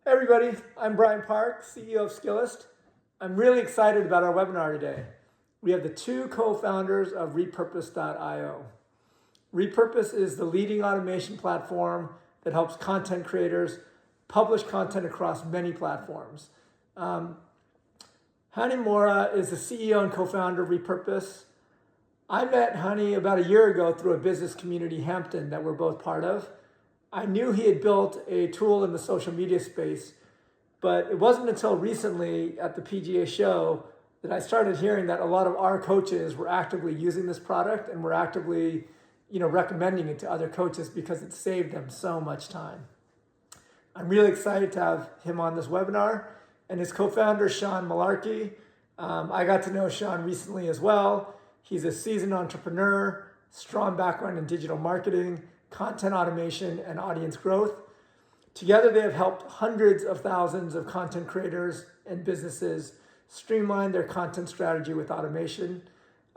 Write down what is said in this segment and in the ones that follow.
Hey everybody, I'm Brian Park, CEO of Skillest. I'm really excited about our webinar today. We have the two co-founders of Repurpose.io. Repurpose is the leading automation platform that helps content creators publish content across many platforms. Hani Mourra is the CEO and co-founder of Repurpose. I met Hani about a year ago through a business community, Hampton, that we're both part of. I knew he had built a tool in the social media space, but it wasn't until recently at the PGA show that I started hearing that a lot of our coaches were actively using this product and were actively, recommending it to other coaches because it saved them so much time. I'm really excited to have him on this webinar and his co-founder, Sean Malarkey. I got to know Sean recently as well. He's a seasoned entrepreneur, strong background in digital marketing, content automation, and audience growth. Together, they have helped hundreds of thousands of content creators and businesses streamline their content strategy with automation.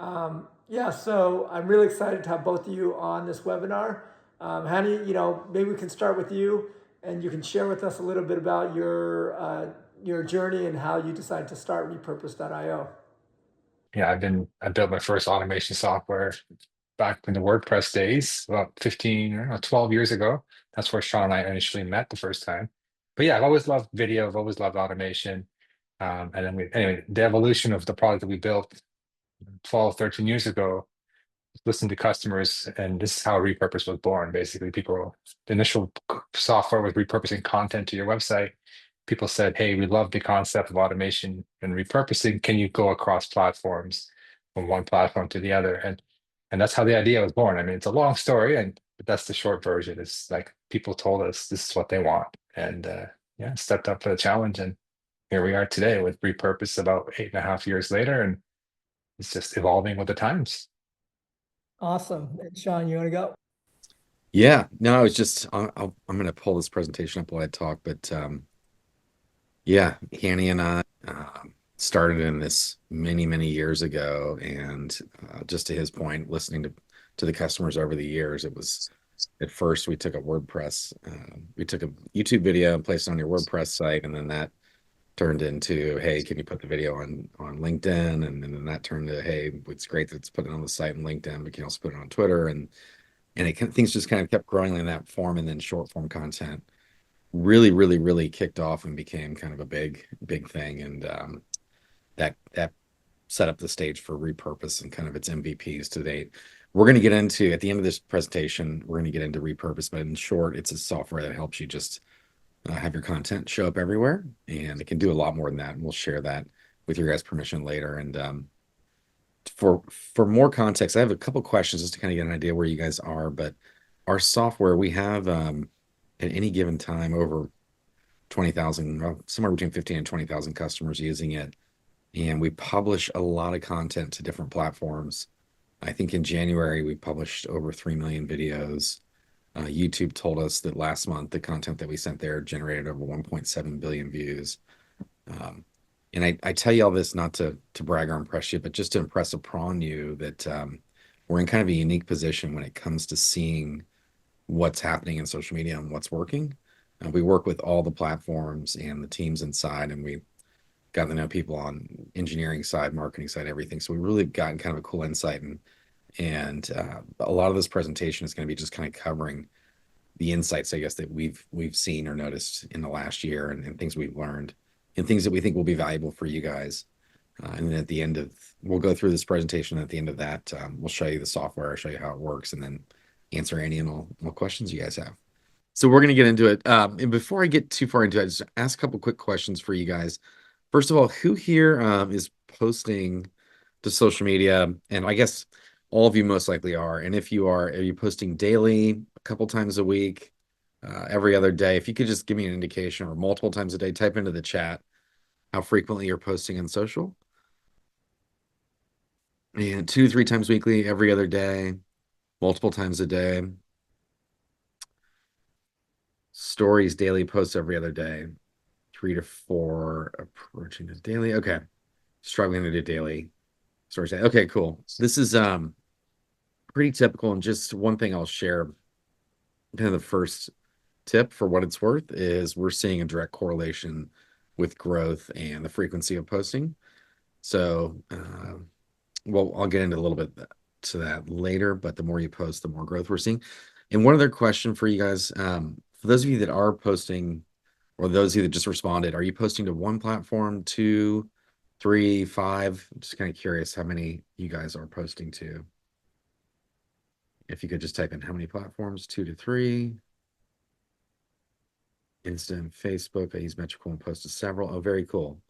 So I'm really excited to have both of you on this webinar. Hani, maybe we can start with you, and you can share with us a little bit about your journey and how you decided to start Repurpose.io. Yeah, I built my first automation software back in the WordPress days, about 15 or 12 years ago. That's where Sean and I initially met the first time. But yeah, I've always loved video, I've always loved automation. And then anyway, the evolution of the product that we built 12, 13 years ago, listened to customers, and this is how Repurpose was born. Basically, the initial software was repurposing content to your website. People said, "Hey, we love the concept of automation and repurposing. Can you go across platforms from one platform to the other?" And that's how the idea was born. I mean, it's a long story, but that's the short version. It's like people told us this is what they want, and yeah, stepped up for the challenge, and here we are today with Repurpose about 8.5 years later, and it's just evolving with the times. Awesome. And Sean, you want to go? Yeah, no, I was just I'm going to pull this presentation up while I talk, but yeah, Hanny and I started in this many years ago, and just to his point, listening to the customers over the years, it was at first we took a WordPress, we took a YouTube video and placed it on your WordPress site, and then that turned into, hey, can you put the video on LinkedIn? And then that turned to, hey, it's great that it's put it on the site and LinkedIn, but you can also put it on Twitter, and things just kind of kept growing in that form, and then short form content really kicked off and became kind of a big thing, and that set up the stage for Repurpose and kind of its MVPs to date. We're going to get into, at the end of this presentation, we're going to get into Repurpose, but in short, it's a software that helps you just have your content show up everywhere, and it can do a lot more than that, and we'll share that with your guys' permission later. And for more context, I have a couple questions just to kind of get an idea where you guys are. But our software, we have at any given time over 20,000, well, somewhere between 15 and 20,000 customers using it, and we publish a lot of content to different platforms. I think in January we published over 3 million videos. YouTube told us that last month the content that we sent there generated over 1.7 billion views. And I tell you all this not to brag or impress you, but just to impress upon you that we're in kind of a unique position when it comes to seeing what's happening in social media and what's working. We work with all the platforms and the teams inside, and we got to know people on engineering side, marketing side, everything. So we really gotten kind of a cool insight, and a lot of this presentation is going to be just kind of covering the insights, I guess, that we've seen or noticed in the last year, and things we've learned, and things that we think will be valuable for you guys. And then at the end of, we'll go through this presentation. At the end of that, we'll show you the software, show you how it works, and then answer any and all questions you guys have. So we're going to get into it. And before I get too far into it, I just ask a couple quick questions for you guys. First of all, who here is posting to social media? And I guess all of you most likely are. And if you are you posting daily, a couple times a week, every other day? If you could just give me an indication, or multiple times a day, type into the chat how frequently you're posting on social. And 2, 3 times weekly, every other day, multiple times a day. Stories daily, posts every other day. 3 to 4 approaching the daily. Okay. Struggling to do daily stories. Okay, cool. This is pretty typical. And just one thing I'll share, kind of the first tip for what it's worth is we're seeing a direct correlation with growth and the frequency of posting. So, well, I'll get into a little bit to that later, but the more you post, the more growth we're seeing. And one other question for you guys, for those of you that are posting, or those of you that just responded, are you posting to one platform, two, three, five? I'm just kind of curious how many you guys are posting to. If you could just type in how many platforms, 2 to 3. Insta and Facebook. I use Metricool and post to several. Oh, very cool.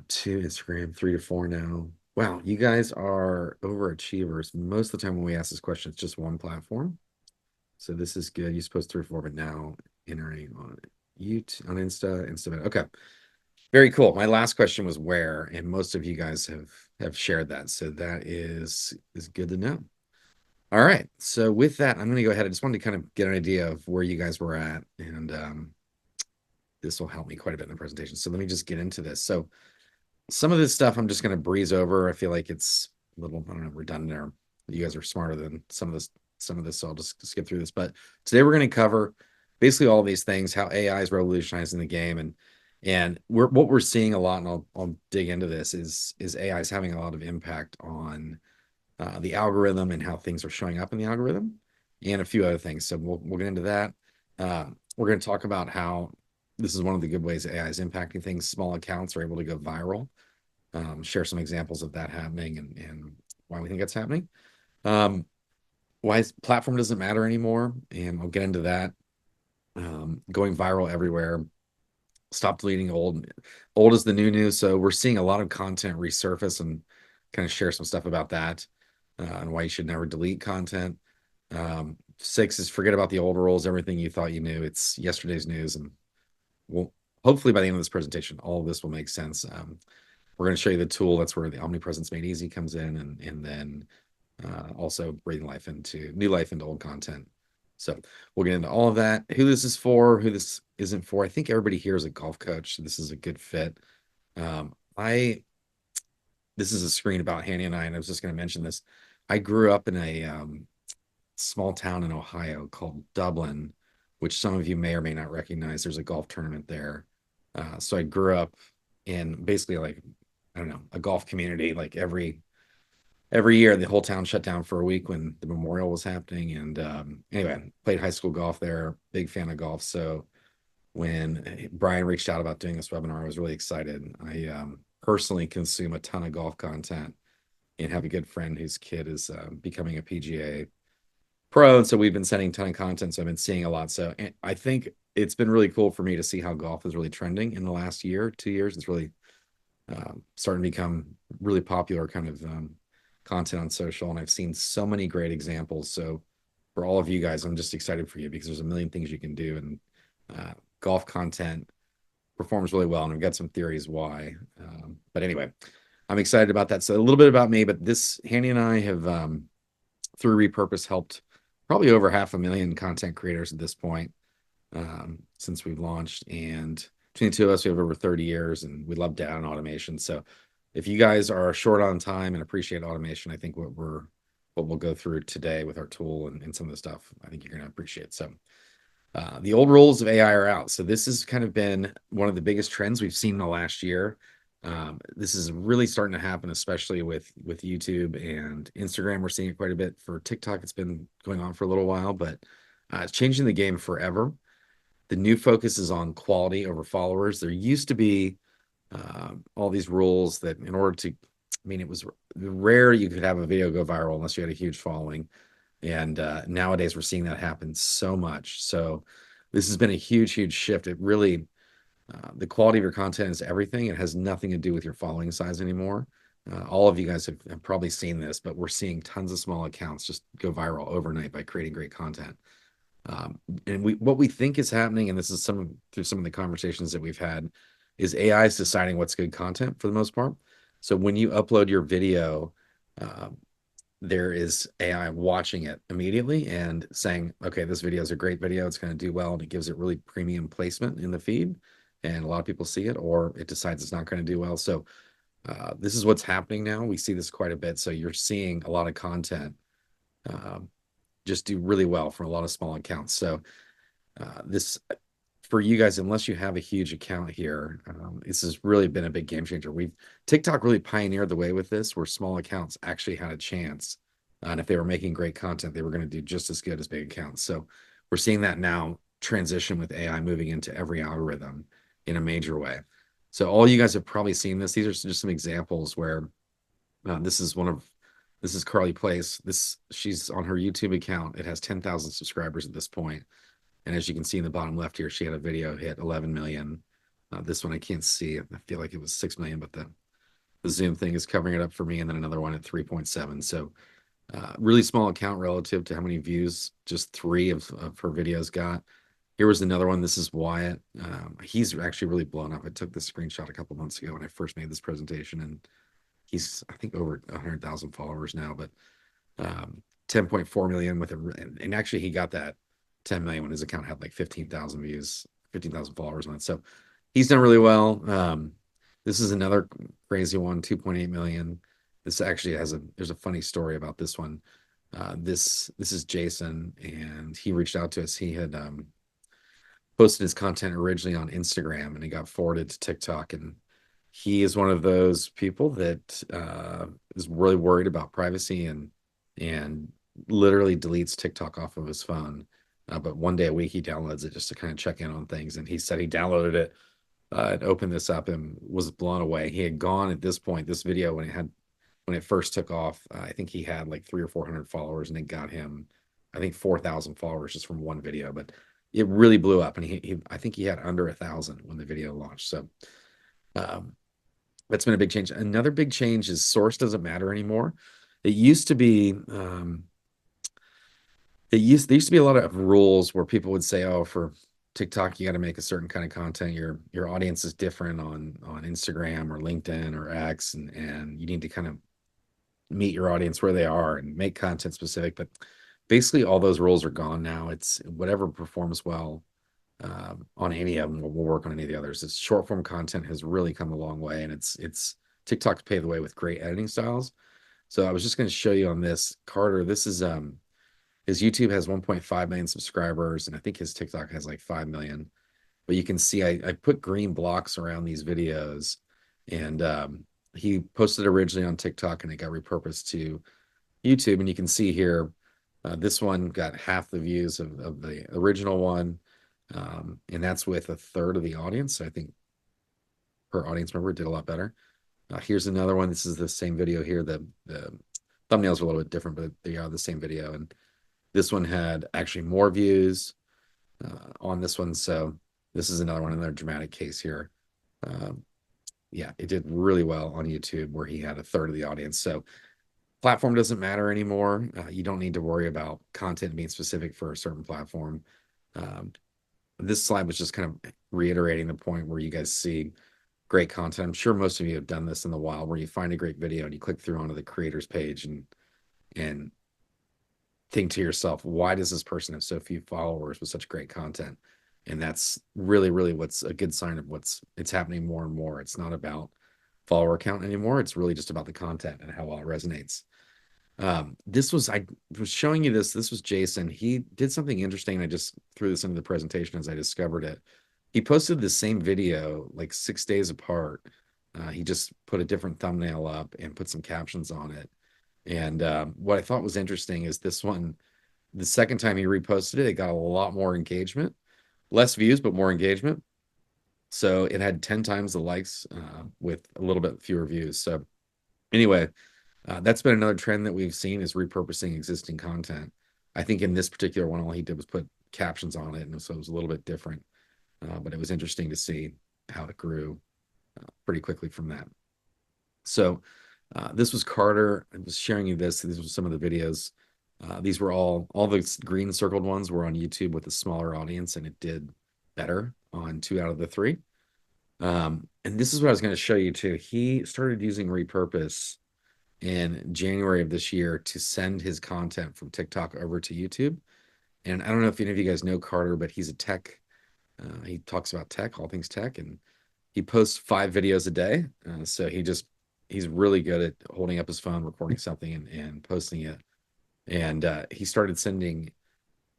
2 Instagram, 3 to 4 now. Wow, you guys are overachievers. Most of the time when we ask this question, it's just one platform. So this is good. You supposed 3 or 4, but now entering on YouTube, on Insta. Okay, very cool. My last question was where, and most of you guys have shared that. So that is good to know. All right. So with that, I'm going to go ahead. I just wanted to kind of get an idea of where you guys were at, and this will help me quite a bit in the presentation. So let me just get into this. So some of this stuff I'm just going to breeze over. I feel like it's a little, I don't know, redundant, or you guys are smarter than some of this. So I'll just skip through this. But today we're going to cover basically all of these things, how AI is revolutionizing the game, and what we're seeing a lot, and I'll dig into this, is AI is having a lot of impact on the algorithm and how things are showing up in the algorithm, and a few other things. So we'll get into that. We're going to talk about how this is one of the good ways AI is impacting things. Small accounts are able to go viral. Share some examples of that happening and why we think that's happening. Why platform doesn't matter anymore, and I'll get into that. Going viral everywhere. Stop deleting old. Old is the new. So we're seeing a lot of content resurface, and kind of share some stuff about that, and why you should never delete content. 6 is forget about the old rules. Everything you thought you knew, it's yesterday's news. And we'll hopefully by the end of this presentation, all of this will make sense. We're going to show you the tool. That's where the omnipresence made easy comes in, and then also breathing new life into old content. So we'll get into all of that, who this is for, who this isn't for. I think everybody here is a golf coach, so this is a good fit. This is a screen about Hani and I was just going to mention this. I grew up in a small town in Ohio called Dublin, which some of you may or may not recognize. There's a golf tournament there. So I grew up in basically, like, I don't know, a golf community. Like every year, the whole town shut down for a week when the memorial was happening. And anyway, played high school golf there. Big fan of golf. So when Brian reached out about doing this webinar, I was really excited. I personally consume a ton of golf content and have a good friend whose kid is becoming a PGA pro. And so we've been sending a ton of content. So I've been seeing a lot. So I think it's been really cool for me to see how golf is really trending in the last year, 2 years. It's really starting to become really popular kind of content on social. And I've seen so many great examples. So for all of you guys, I'm just excited for you because there's a million things you can do. And golf content performs really well. And I've got some theories why. But anyway, I'm excited about that. So a little bit about me, but Hani and I have, through Repurpose, helped probably over 500,000 content creators at this point, since we've launched. And between the two of us, we have over 30 years, and we love data and automation. So if you guys are short on time and appreciate automation, I think what we'll go through today with our tool and some of the stuff, I think you're going to appreciate. So the old rules of AI are out. So this has kind of been one of the biggest trends we've seen in the last year. This is really starting to happen, especially with YouTube and Instagram. We're seeing it quite a bit. For TikTok, it's been going on for a little while, but it's changing the game forever. The new focus is on quality over followers. There used to be all these rules that in order to, I mean, it was rare you could have a video go viral unless you had a huge following. And nowadays we're seeing that happen so much. So this has been a huge, huge shift. It really, the quality of your content is everything. It has nothing to do with your following size anymore. All of you guys have probably seen this, but we're seeing tons of small accounts just go viral overnight by creating great content. And what we think is happening, and this is through some of the conversations that we've had, is AI is deciding what's good content for the most part. So when you upload your video, there is AI watching it immediately and saying, okay, this video is a great video. It's going to do well. And it gives it really premium placement in the feed. And a lot of people see it, or it decides it's not going to do well. So this is what's happening now. We see this quite a bit. So you're seeing a lot of content just do really well for a lot of small accounts. So this for you guys, unless you have a huge account here, this has really been a big game changer. TikTok really pioneered the way with this, where small accounts actually had a chance. And if they were making great content, they were going to do just as good as big accounts. So we're seeing that now transition with AI moving into every algorithm in a major way. So all you guys have probably seen this. These are just some examples where this is Carly Place. She's on her YouTube account. It has 10,000 subscribers at this point. And as you can see in the bottom left here, she had a video hit 11 million. This one I can't see. I feel like it was 6 million, but the Zoom thing is covering it up for me. And then another one at 3.7. So really small account relative to how many views just 3 of her videos got. Here was another one. This is Wyatt. He's actually really blown up. I took this screenshot a couple months ago when I first made this presentation, and he's, I think, over 100,000 followers now, but 10.4 million with it. And actually he got that 10 million when his account had like 15,000 views, 15,000 followers on it. So he's done really well. This is another crazy one, 2.8 million. This actually there's a funny story about this one. This is Jason, and he reached out to us. He had posted his content originally on Instagram, and it got forwarded to TikTok. And he is one of those people that is really worried about privacy and literally deletes TikTok off of his phone. But one day a week he downloads it just to kind of check in on things. And he said he downloaded it and opened this up and was blown away. He had gone at this point, this video when it first took off, I think he had like 300 or 400 followers, and it got him, I think, 4,000 followers just from one video. But it really blew up, and I think he had under 1,000 when the video launched. So that's been a big change. Another big change is source doesn't matter anymore. It used to be there used to be a lot of rules where people would say, oh, for TikTok, you got to make a certain kind of content. Your audience is different on Instagram or LinkedIn or X, and you need to kind of meet your audience where they are and make content specific. But basically all those rules are gone now. It's whatever performs well on any of them. We'll work on any of the others. It's short form content has really come a long way, and it's TikTok's paved the way with great editing styles. So I was just going to show you on this, Carter. This is his YouTube has 1.5 million subscribers, and I think his TikTok has like 5 million. But you can see I put green blocks around these videos, and he posted originally on TikTok, and it got repurposed to YouTube. And you can see here, this one got half the views of the original one, and that's with a third of the audience. So I think per audience member did a lot better. Here's another one. This is the same video here. The thumbnails are a little bit different, but they are the same video. And this one had actually more views on this one. So this is another dramatic case here. Yeah, it did really well on YouTube, where he had a third of the audience. So platform doesn't matter anymore. You don't need to worry about content being specific for a certain platform. This slide was just kind of reiterating the point where you guys see great content. I'm sure most of you have done this in the wild, where you find a great video and you click through onto the creators page and think to yourself, why does this person have so few followers with such great content? And that's really, really what's a good sign of it's happening more and more. It's not about follower count anymore. It's really just about the content and how well it resonates. I was showing you this. This was Jason. He did something interesting. I just threw this into the presentation as I discovered it. He posted the same video like 6 days apart. He just put a different thumbnail up and put some captions on it. And what I thought was interesting is this one, the second time he reposted it, it got a lot more engagement, less views, but more engagement. So it had 10 times the likes with a little bit fewer views. So anyway, that's been another trend that we've seen, is repurposing existing content. I think in this particular one, all he did was put captions on it, and so it was a little bit different. But it was interesting to see how it grew pretty quickly from that. So this was Carter. I was sharing you this. These were some of the videos. These were all the green circled ones were on YouTube with a smaller audience, and it did better on 2 out of the 3. And this is what I was going to show you too. He started using Repurpose in January of this year to send his content from TikTok over to YouTube. And I don't know if any of you guys know Carter, but he's a tech. He talks about tech, all things tech, and he posts 5 videos a day. So he's really good at holding up his phone, recording something, and posting it. And he started sending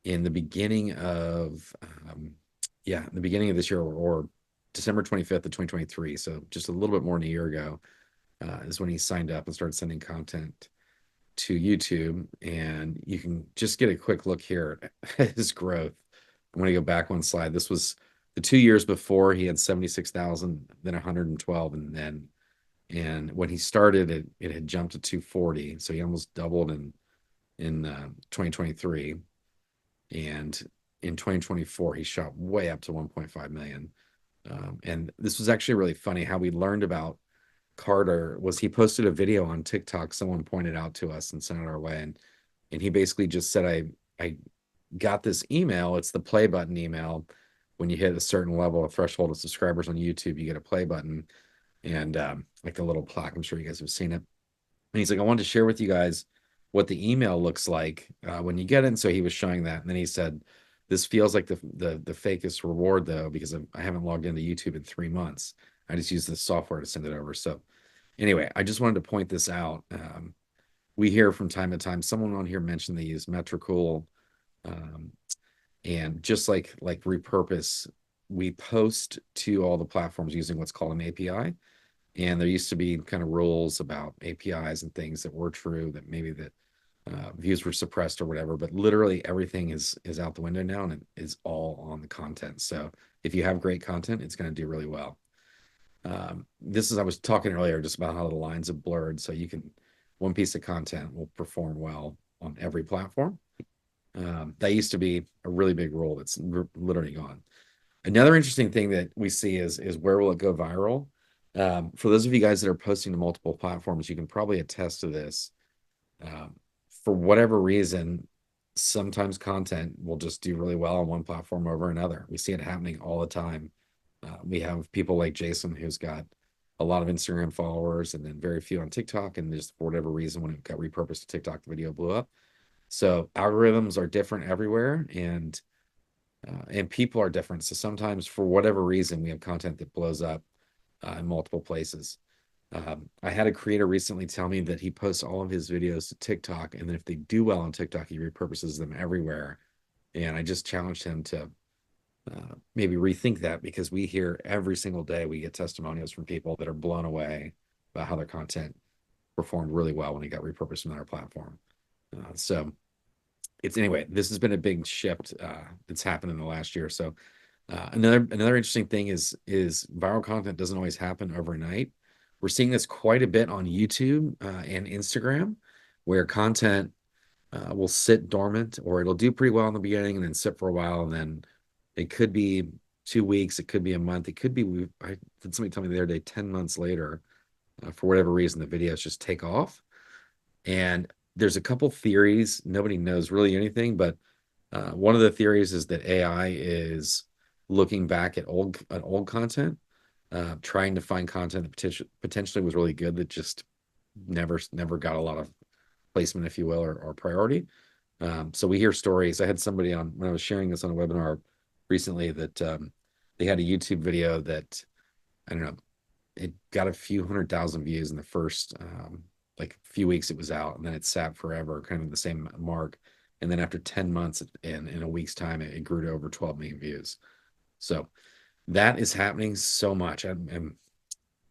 in the beginning of in the beginning of this year, or December 25th of 2023. So just a little bit more than a year ago is when he signed up and started sending content to YouTube. And you can just get a quick look here at his growth. I'm going to go back one slide. This was the 2 years before. He had 76,000, then 112, and when he started it had jumped to 240. So he almost doubled in 2023. And in 2024, he shot way up to 1.5 million. And this was actually really funny. How we learned about Carter was he posted a video on TikTok. Someone pointed out to us and sent it our way. And he basically just said, I got this email. It's the play button email. When you hit a certain level of threshold of subscribers on YouTube, you get a play button and like a little plaque. I'm sure you guys have seen it. And he's like, I wanted to share with you guys what the email looks like when you get it. And so he was showing that. And then he said, this feels like the fakest reward, though, because I haven't logged into YouTube in 3 months. I just use this software to send it over. So anyway, I just wanted to point this out. We hear from time to time, someone on here mentioned they use Metricool. And just like Repurpose, we post to all the platforms using what's called an API. And there used to be kind of rules about APIs and things that were true, that maybe that views were suppressed or whatever. But literally everything is out the window now, and it is all on the content. So if you have great content, it's going to do really well. I was talking earlier just about how the lines have blurred. So one piece of content will perform well on every platform. That used to be a really big rule that's literally gone. Another interesting thing that we see is where will it go viral? For those of you guys that are posting to multiple platforms, you can probably attest to this. For whatever reason, sometimes content will just do really well on one platform over another. We see it happening all the time. We have people like Jason, who's got a lot of Instagram followers and then very few on TikTok. And just for whatever reason, when it got repurposed to TikTok, the video blew up. So algorithms are different everywhere, and people are different. So sometimes, for whatever reason, we have content that blows up in multiple places. I had a creator recently tell me that he posts all of his videos to TikTok, and then if they do well on TikTok, he repurposes them everywhere. And I just challenged him to maybe rethink that, because we hear every single day, we get testimonials from people that are blown away about how their content performed really well when it got repurposed from their platform. So anyway, this has been a big shift that's happened in the last year. So another interesting thing is viral content doesn't always happen overnight. We're seeing this quite a bit on YouTube and Instagram, where content will sit dormant, or it'll do pretty well in the beginning and then sit for a while. And then it could be 2 weeks, it could be a month, it could be, I had somebody tell me the other day, 10 months later, for whatever reason, the videos just take off. And there's a couple theories. Nobody knows really anything, but one of the theories is that AI is looking back at old content, trying to find content that potentially was really good, that just never got a lot of placement, if you will, or priority. So we hear stories. I had somebody on, when I was sharing this on a webinar recently, that they had a YouTube video that, I don't know, it got a few 100,000 views in the first like few weeks it was out, and then it sat forever, kind of the same mark. And then after 10 months and in a week's time, it grew to over 12 million views. So that is happening so much. And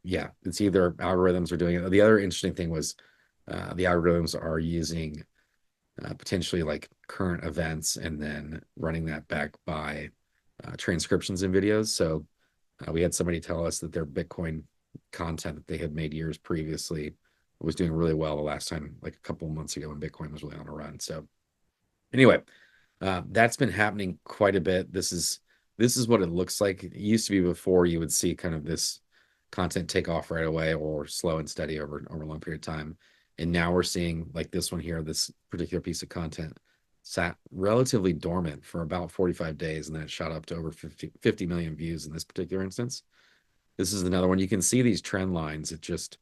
yeah, it's either algorithms are doing it. The other interesting thing was the algorithms are using potentially like current events and then running that back by transcriptions in videos. So we had somebody tell us that their Bitcoin content that they had made years previously was doing really well the last time, like a couple of months ago, when Bitcoin was really on a run. So anyway, that's been happening quite a bit. This is what it looks like. It used to be before you would see kind of this content take off right away, or slow and steady over a long period of time. And now we're seeing, like this one here, this particular piece of content sat relatively dormant for about 45 days, and then it shot up to over 50 million views in this particular instance. This is another one. You can see these trend lines. It just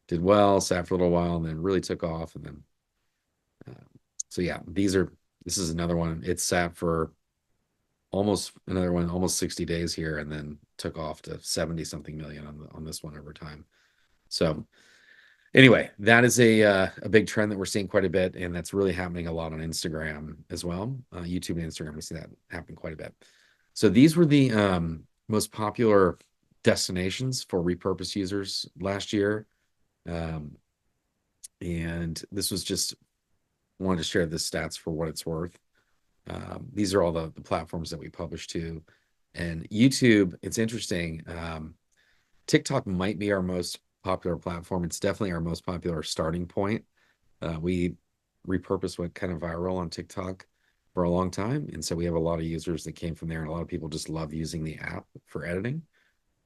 did well, sat for a little while, and then really took off. And then, so yeah, this is another one. It sat for almost 60 days here, and then took off to 70 something million on this one over time. So Anyway, that is a big trend that we're seeing quite a bit, and that's really happening a lot on Instagram as well. YouTube and Instagram, we see that happen quite a bit. So these were the most popular destinations for repurpose users last year. Um, and this was just wanted to share the stats for what it's worth. These are all the platforms that we publish to. And YouTube, it's interesting. TikTok might be our most popular platform. It's definitely our most popular starting point. We repurposed went kind of viral on TikTok for a long time. And so we have a lot of users that came from there. And a lot of people just love using the app for editing.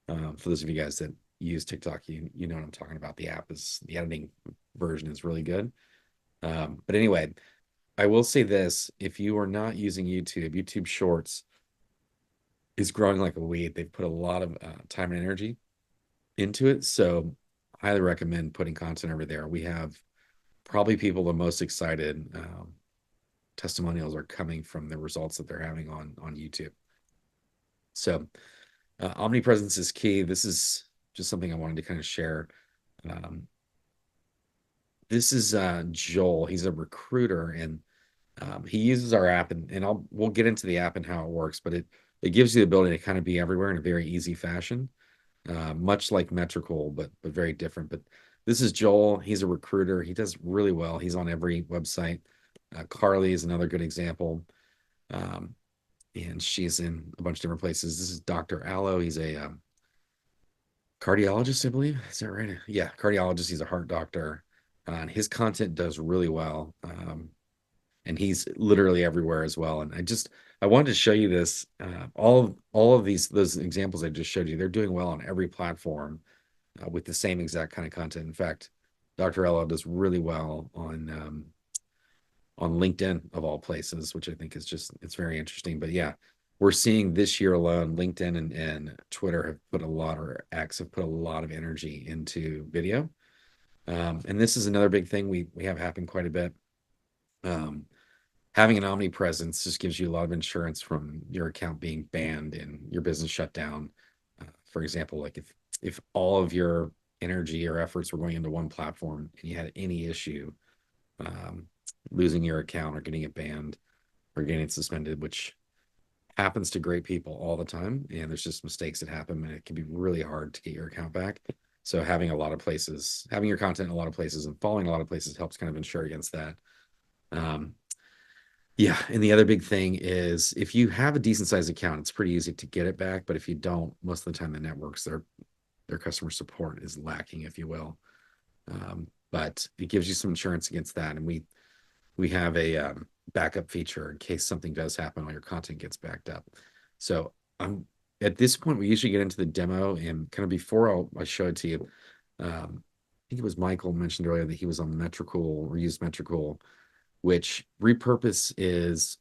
For those of you guys that use TikTok, you know what I'm talking about. The app is the editing version is really good. But anyway, I will say this, if you are not using YouTube, YouTube Shorts is growing like a weed. They've put a lot of time and energy into it. So I highly recommend putting content over there. We have probably people the most excited testimonials are coming from the results that they're having on YouTube. So omnipresence is key. This is just something I wanted to kind of share. Um, this is Joel. He's a recruiter, and he uses our app, and we'll get into the app and how it works, but it gives you the ability to kind of be everywhere in a very easy fashion, much like Metricool, but very different. But this is Joel. He's a recruiter. He does really well. He's on every website. Carly is another good example. And she's in a bunch of different places. This is Dr. Allo. He's a cardiologist, I believe. Is that right? Yeah, cardiologist. He's a heart doctor. And his content does really well. And he's literally everywhere as well. And I wanted to show you this. All of those examples I just showed you, they're doing well on every platform with the same exact kind of content. In fact, Dr. Ella does really well on LinkedIn of all places, which I think is it's very interesting. But yeah, we're seeing this year alone, LinkedIn and Twitter have put a lot, or X have put a lot of energy into video. And this is another big thing we have happen quite a bit. Having an omnipresence just gives you a lot of insurance from your account being banned and your business shut down. For example, like if all of your energy or efforts were going into one platform and you had any issue losing your account or getting it banned or getting it suspended, which happens to great people all the time, and there's just mistakes that happen, and it can be really hard to get your account back. So having a lot of places, having your content in a lot of places and following a lot of places helps kind of insure against that. Yeah, and the other big thing is if you have a decent sized account, it's pretty easy to get it back. But if you don't, most of the time the networks, their customer support is lacking, if you will. But it gives you some insurance against that, and we have a backup feature in case something does happen while your content gets backed up. So at this point, we usually get into the demo, and kind of before I show it to you, I think it was Michael mentioned earlier that he was on Metricool or used Metricool, which repurpose is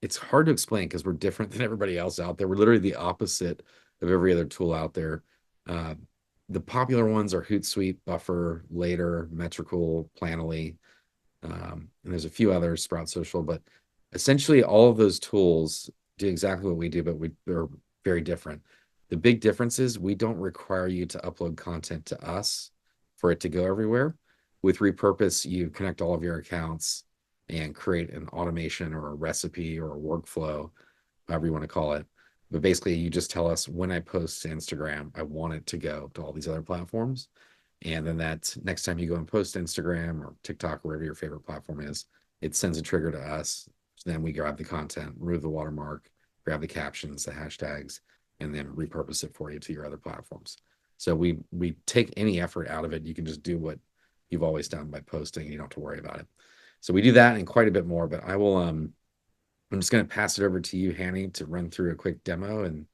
it's hard to explain because we're different than everybody else out there. We're literally the opposite of every other tool out there. Uh, the popular ones are Hootsuite, Buffer, Later, Metricool, Planoly, and there's a few others, Sprout Social, but essentially all of those tools do exactly what we do, but they're very different. The big difference is we don't require you to upload content to us for it to go everywhere. With Repurpose, you connect all of your accounts and create an automation or a recipe or a workflow, however you want to call it. But basically, you just tell us when I post to Instagram, I want it to go to all these other platforms. And then that next time you go and post to Instagram or TikTok, or wherever your favorite platform is, it sends a trigger to us. So then we grab the content, remove the watermark, grab the captions, the hashtags, and then repurpose it for you to your other platforms. So we take any effort out of it. You can just do what you've always done by posting. You don't have to worry about it. So we do that and quite a bit more, but I'm just going to pass it over to you, Hani, to run through a quick demo, and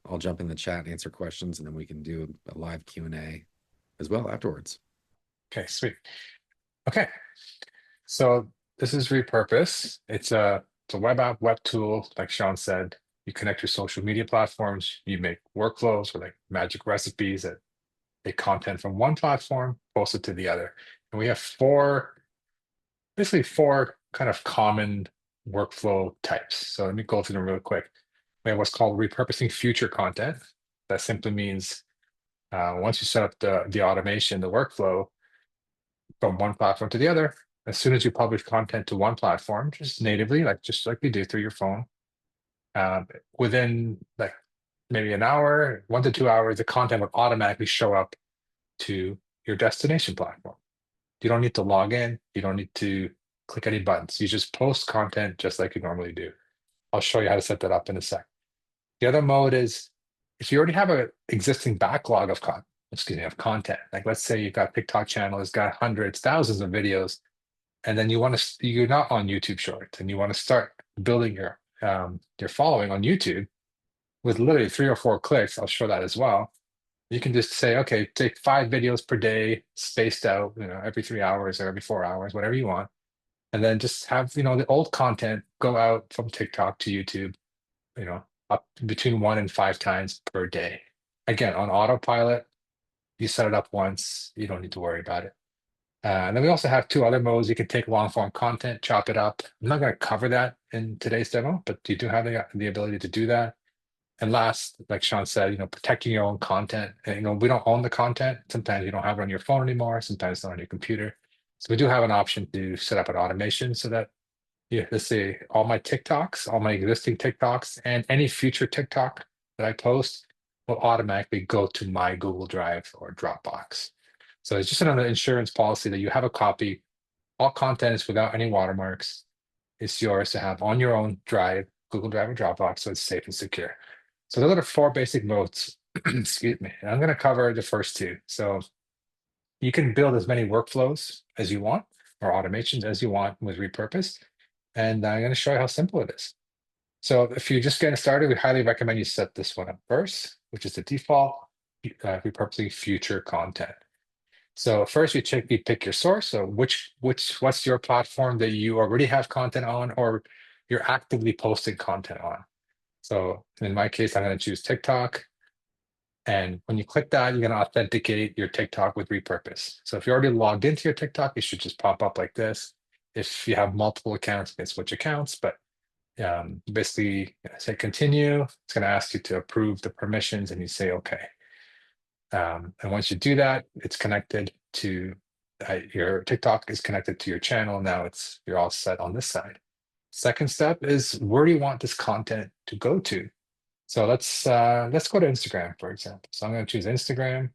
I'll jump in the chat and answer questions, and then we can do a live Q&A as well afterwards. Okay, sweet. Okay, so this is Repurpose. It's a web app, web tool, like Sean said. You connect your social media platforms, you make workflows or like magic recipes that take content from one platform, post it to the other. And we have basically four kind of common workflow types. So let me go through them real quick. We have what's called repurposing future content. That simply means Once you set up the automation, the workflow from one platform to the other, as soon as you publish content to one platform, just natively, just like you do through your phone, um, within like maybe an hour, 1 to 2 hours, the content will automatically show up to your destination platform. You don't need to log in. You don't need to click any buttons. You just post content just like you normally do. I'll show you how to set that up in a sec. The other mode is if you already have an existing backlog of content. Like let's say you've got TikTok channel, it's got hundreds, thousands of videos, and then you're not on YouTube Shorts, and you want to start building your following on YouTube with literally 3 or 4 clicks. I'll show that as well. You can just say, okay, take 5 videos per day, spaced out, every 3 hours or every 4 hours, whatever you want. And then just have, the old content go out from TikTok to YouTube, up between 1 and 5 times per day. Again, on autopilot, you set it up once, you don't need to worry about it. And then we also have 2 other modes. You can take long form content, chop it up. I'm not going to cover that in today's demo, but you do have the ability to do that. And last, like Sean said, protecting your own content. And, we don't own the content. Sometimes you don't have it on your phone anymore. Sometimes it's not on your computer. So we do have an option to set up an automation so that, let's say all my TikToks, all my existing TikToks, and any future TikTok that I post will automatically go to my Google Drive or Dropbox. So it's just another insurance policy that you have a copy. All content is without any watermarks. It's yours to have on your own drive, Google Drive or Dropbox, so it's safe and secure. So those are the 4 basic modes. Excuse me. And I'm going to cover the first 2. So you can build as many workflows as you want or automations as you want with Repurpose. And I'm going to show you how simple it is. So if you're just getting started, we highly recommend you set this one up first, which is the default repurposing future content. So first you pick your source. So what's your platform that you already have content on or you're actively posting content on? So in my case, I'm going to choose TikTok. And when you click that, you're going to authenticate your TikTok with Repurpose. So if you're already logged into your TikTok, it should just pop up like this. If you have multiple accounts, you can switch accounts. But basically, say continue. It's going to ask you to approve the permissions, and you say OK. And once you do that, it's connected to your TikTok is connected to your channel. Now you're all set on this side. Second step is where do you want this content to go to? So let's go to Instagram, for example. So I'm going to choose Instagram.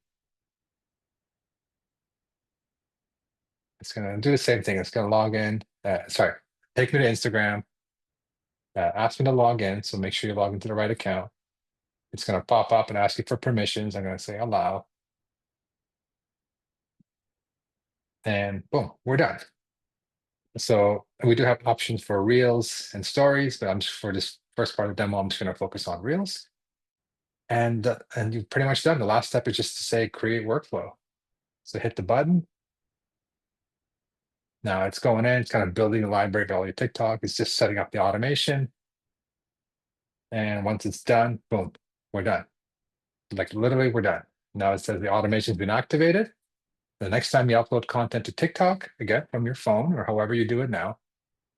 It's going to do the same thing. It's going to log in. Take me to Instagram. Ask me to log in. So make sure you log into the right account. It's going to pop up and ask you for permissions. I'm going to say allow. And boom, we're done. So we do have options for Reels and Stories, but for this first part of the demo, I'm just going to focus on Reels. And you're pretty much done. The last step is just to say create workflow. So hit the button. Now it's going in, it's kind of building a library of all your TikTok. It's just setting up the automation. And once it's done, boom, we're done. Like literally, we're done. Now it says the automation's been activated. The next time you upload content to TikTok, again, from your phone or however you do it now,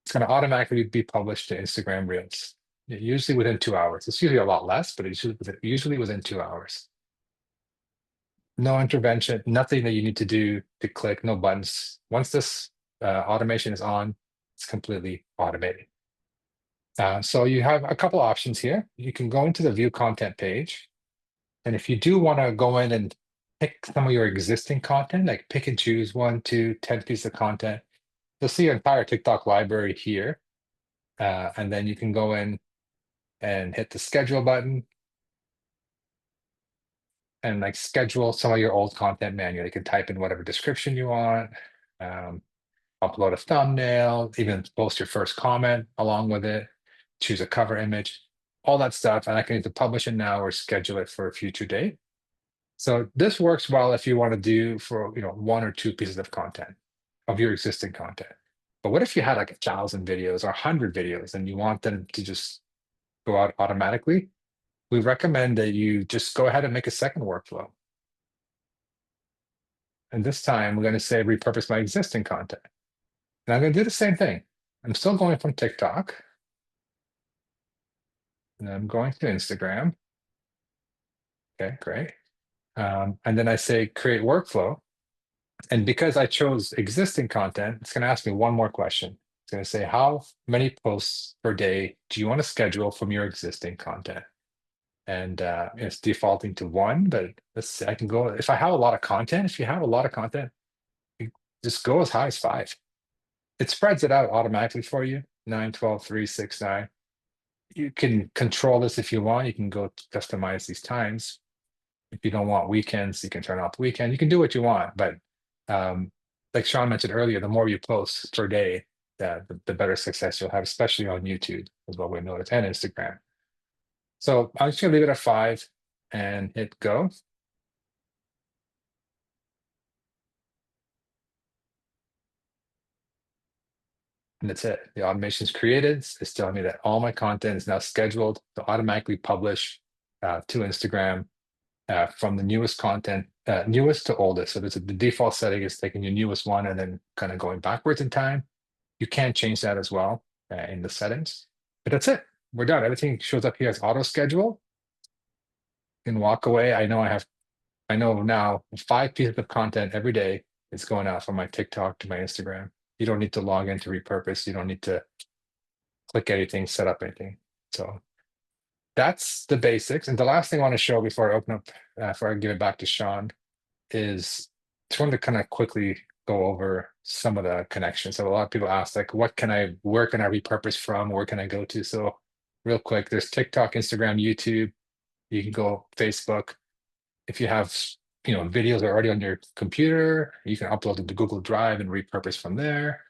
it's going to automatically be published to Instagram Reels, usually within 2 hours. It's usually a lot less, but it's usually within 2 hours. No intervention, nothing that you need to do to click, no buttons. Once this automation is on, it's completely automated. So you have a couple options here. You can go into the view content page. And if you do want to go in and pick some of your existing content, like pick and choose 1, 2, 10 pieces of content, you'll see your entire TikTok library here. And then you can go in and hit the schedule button and like schedule some of your old content manually. You can type in whatever description you want, upload a thumbnail, even post your first comment along with it, choose a cover image, all that stuff. And I can either publish it now or schedule it for a future date. So this works well if you want to do for 1 or 2 pieces of content of your existing content. But what if you had like 1,000 videos or 100 videos and you want them to just go out automatically? We recommend that you just go ahead and make a second workflow. And this time we're going to say repurpose my existing content. And I'm going to do the same thing. I'm still going from TikTok. And I'm going to Instagram. Okay, great. And then I say create workflow. And because I chose existing content, it's going to ask me one more question. It's going to say, how many posts per day do you want to schedule from your existing content? And it's defaulting to one, but let's say I can go, if I have a lot of content, if you have a lot of content, you just go as high as 5. It spreads it out automatically for you, 9, 12, 3, 6, 9. You can control this if you want. You can go customize these times. If you don't want weekends, you can turn off the weekend. You can do what you want, but um, like Sean mentioned earlier, the more you post per day, the better success you'll have, especially on YouTube, is what we noticed, and Instagram. So I'm just gonna leave it at 5 and hit go. And that's it. The automation's created. It's telling me that all my content is now scheduled to automatically publish to Instagram from the newest content, newest to oldest. So the default setting is taking your newest one and then kind of going backwards in time. You can change that as well in the settings. But that's it. We're done. Everything shows up here as auto schedule. You can walk away. I know now 5 pieces of content every day is going out from my TikTok to my Instagram. You don't need to log in to repurpose. You don't need to click anything, set up anything. So that's the basics. And the last thing I want to show before I open up, before I give it back to Sean, is just wanted to kind of quickly go over some of the connections. So a lot of people ask, like, where can I repurpose from? Where can I go to? So real quick, there's TikTok, Instagram, YouTube. You can go Facebook. If you have, videos are already on your computer, you can upload them to Google Drive and repurpose from there.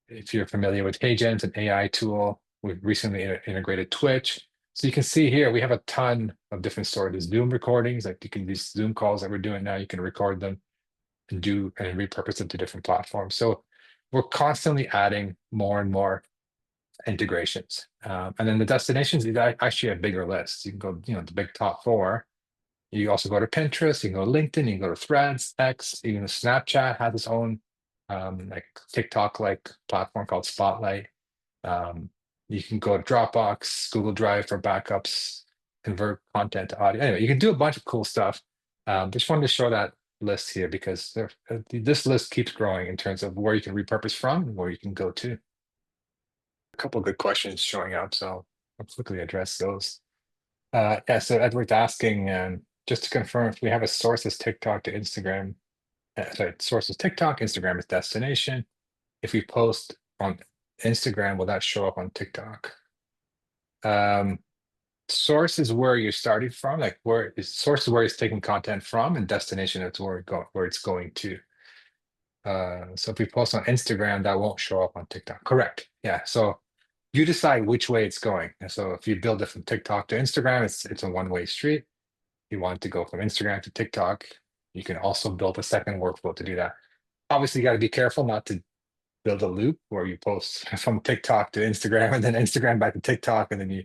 If you're familiar with HeyGen, an AI tool, we've recently integrated Twitch. So you can see here, we have a ton of different sort of Zoom recordings, like these Zoom calls that we're doing now, you can record them and repurpose them to different platforms. So we're constantly adding more and more integrations. And then the destinations is actually a bigger list. You can go, the big top 4. You also go to Pinterest, you can go to LinkedIn, you can go to Threads, X, even Snapchat has its own like TikTok-like platform called Spotlight. You can go to Dropbox, Google Drive for backups, convert content to audio. Anyway, you can do a bunch of cool stuff. Just wanted to show that list here because this list keeps growing in terms of where you can repurpose from and where you can go to. A couple of good questions showing up, so I'll quickly address those. Yeah, so Edward's asking, just to confirm, if we have a source as TikTok to Instagram, sorry, source is TikTok, Instagram is destination. If we post on Instagram, will that show up on TikTok? Source is where you're starting from, like source is where it's taking content from, and destination is where it's going to. So if we post on Instagram, that won't show up on TikTok. Correct. Yeah. So you decide which way it's going. And so if you build it from TikTok to Instagram, it's a one-way street. If you want to go from Instagram to TikTok, you can also build a second workflow to do that. Obviously, you got to be careful not to build a loop where you post from TikTok to Instagram and then Instagram back to TikTok, and then you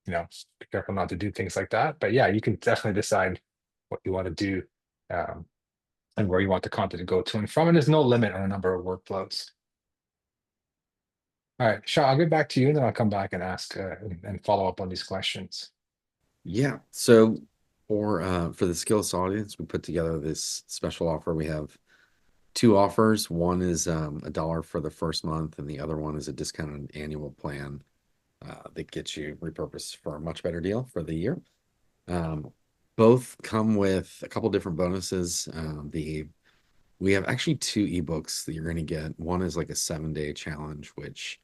be careful not to do things like that. But yeah, you can definitely decide what you want to do and where you want the content to go to and from. And there's no limit on a number of workflows. All right, Sean, I'll get back to you and then I'll come back and ask and follow up on these questions. Yeah. So for the Skillest audience, we put together this special offer. We have 2 offers. One is $1 for the first month, and the other one is a discounted annual plan that gets you repurposed for a much better deal for the year. Both come with a couple different bonuses. We have actually 2 ebooks that you're going to get. One is like a 7-day challenge, which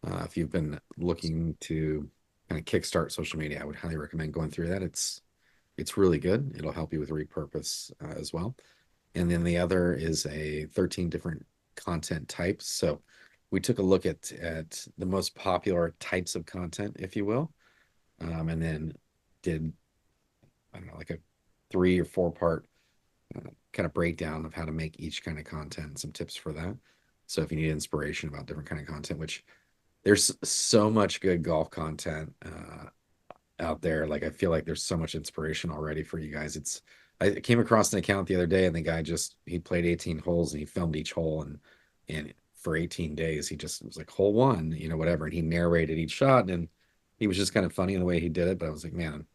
if you've been looking to kind of kickstart social media, I would highly recommend going through that. It's really good. It'll help you with repurpose as well. And then the other is a 13 different content types. So we took a look at the most popular types of content, if you will, and then did, I don't know, like a 3 or 4 part kind of breakdown of how to make each kind of content, some tips for that. So if you need inspiration about different kind of content, which there's so much good golf content out there. Like, I feel like there's so much inspiration already for you guys. I came across an account the other day, and the guy he played 18 holes and he filmed each hole, and for 18 days he just was like, hole 1, whatever, and he narrated each shot, and he was just kind of funny in the way he did it. But I was like, man,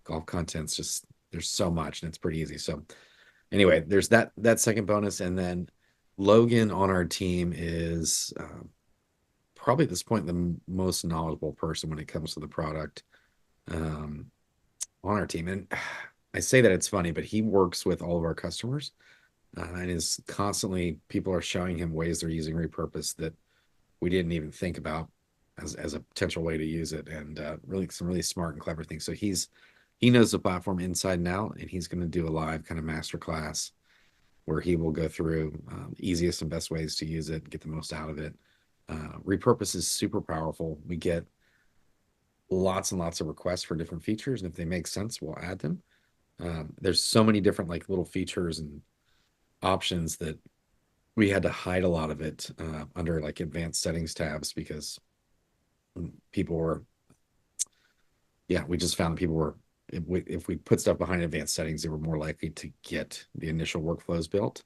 golf content's just there's so much and it's pretty easy. So anyway, there's that second bonus, and then Logan on our team is probably at this point the most knowledgeable person when it comes to the product um, on our team. And I say that it's funny, but he works with all of our customers and is constantly people are showing him ways they're using repurpose that we didn't even think about as a potential way to use it, and really some really smart and clever things. So he knows the platform inside and out, and he's going to do a live kind of master class where he will go through easiest and best ways to use it, get the most out of it. Repurpose is super powerful. We get lots and lots of requests for different features, and if they make sense, we'll add them. There's so many different like little features and options that we had to hide a lot of it under like advanced settings tabs because people were, yeah, we just found that people were, if we put stuff behind advanced settings, they were more likely to get the initial workflows built.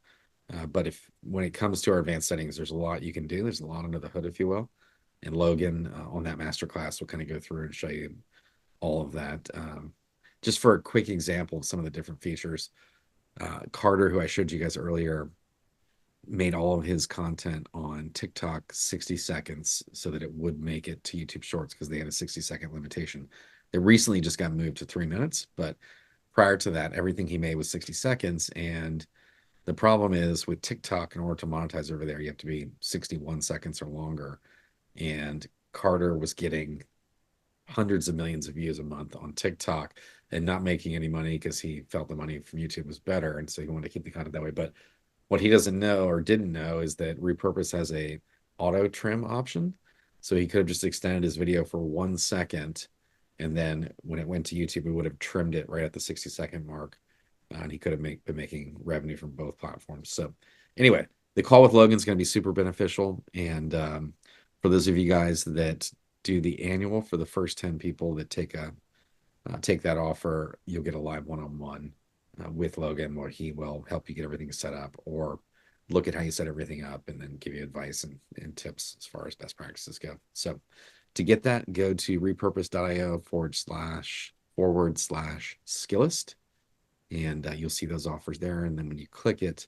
But when it comes to our advanced settings, there's a lot you can do. There's a lot under the hood, if you will. And Logan on that masterclass will kind of go through and show you all of that. Just for a quick example of some of the different features, Carter, who I showed you guys earlier, made all of his content on TikTok 60 seconds so that it would make it to YouTube Shorts because they had a 60-second limitation. They recently just got moved to 3 minutes, but prior to that, everything he made was 60 seconds. And the problem is with TikTok, in order to monetize over there, you have to be 61 seconds or longer. And Carter was getting hundreds of millions of views a month on TikTok and not making any money because he felt the money from YouTube was better. And so he wanted to keep the content that way. But what he doesn't know or didn't know is that Repurpose has a auto trim option. So he could have just extended his video for 1 second. And then when it went to YouTube, we would have trimmed it right at the 60-second mark. And he could have been making revenue from both platforms. So anyway, the call with Logan is going to be super beneficial. And for those of you guys that do the annual, for the first 10 people that take that offer, you'll get a live one-on-one with Logan where he will help you get everything set up or look at how you set everything up and then give you advice and tips as far as best practices go. So to get that, go to repurpose.io/skillest, and you'll see those offers there. And then when you click it,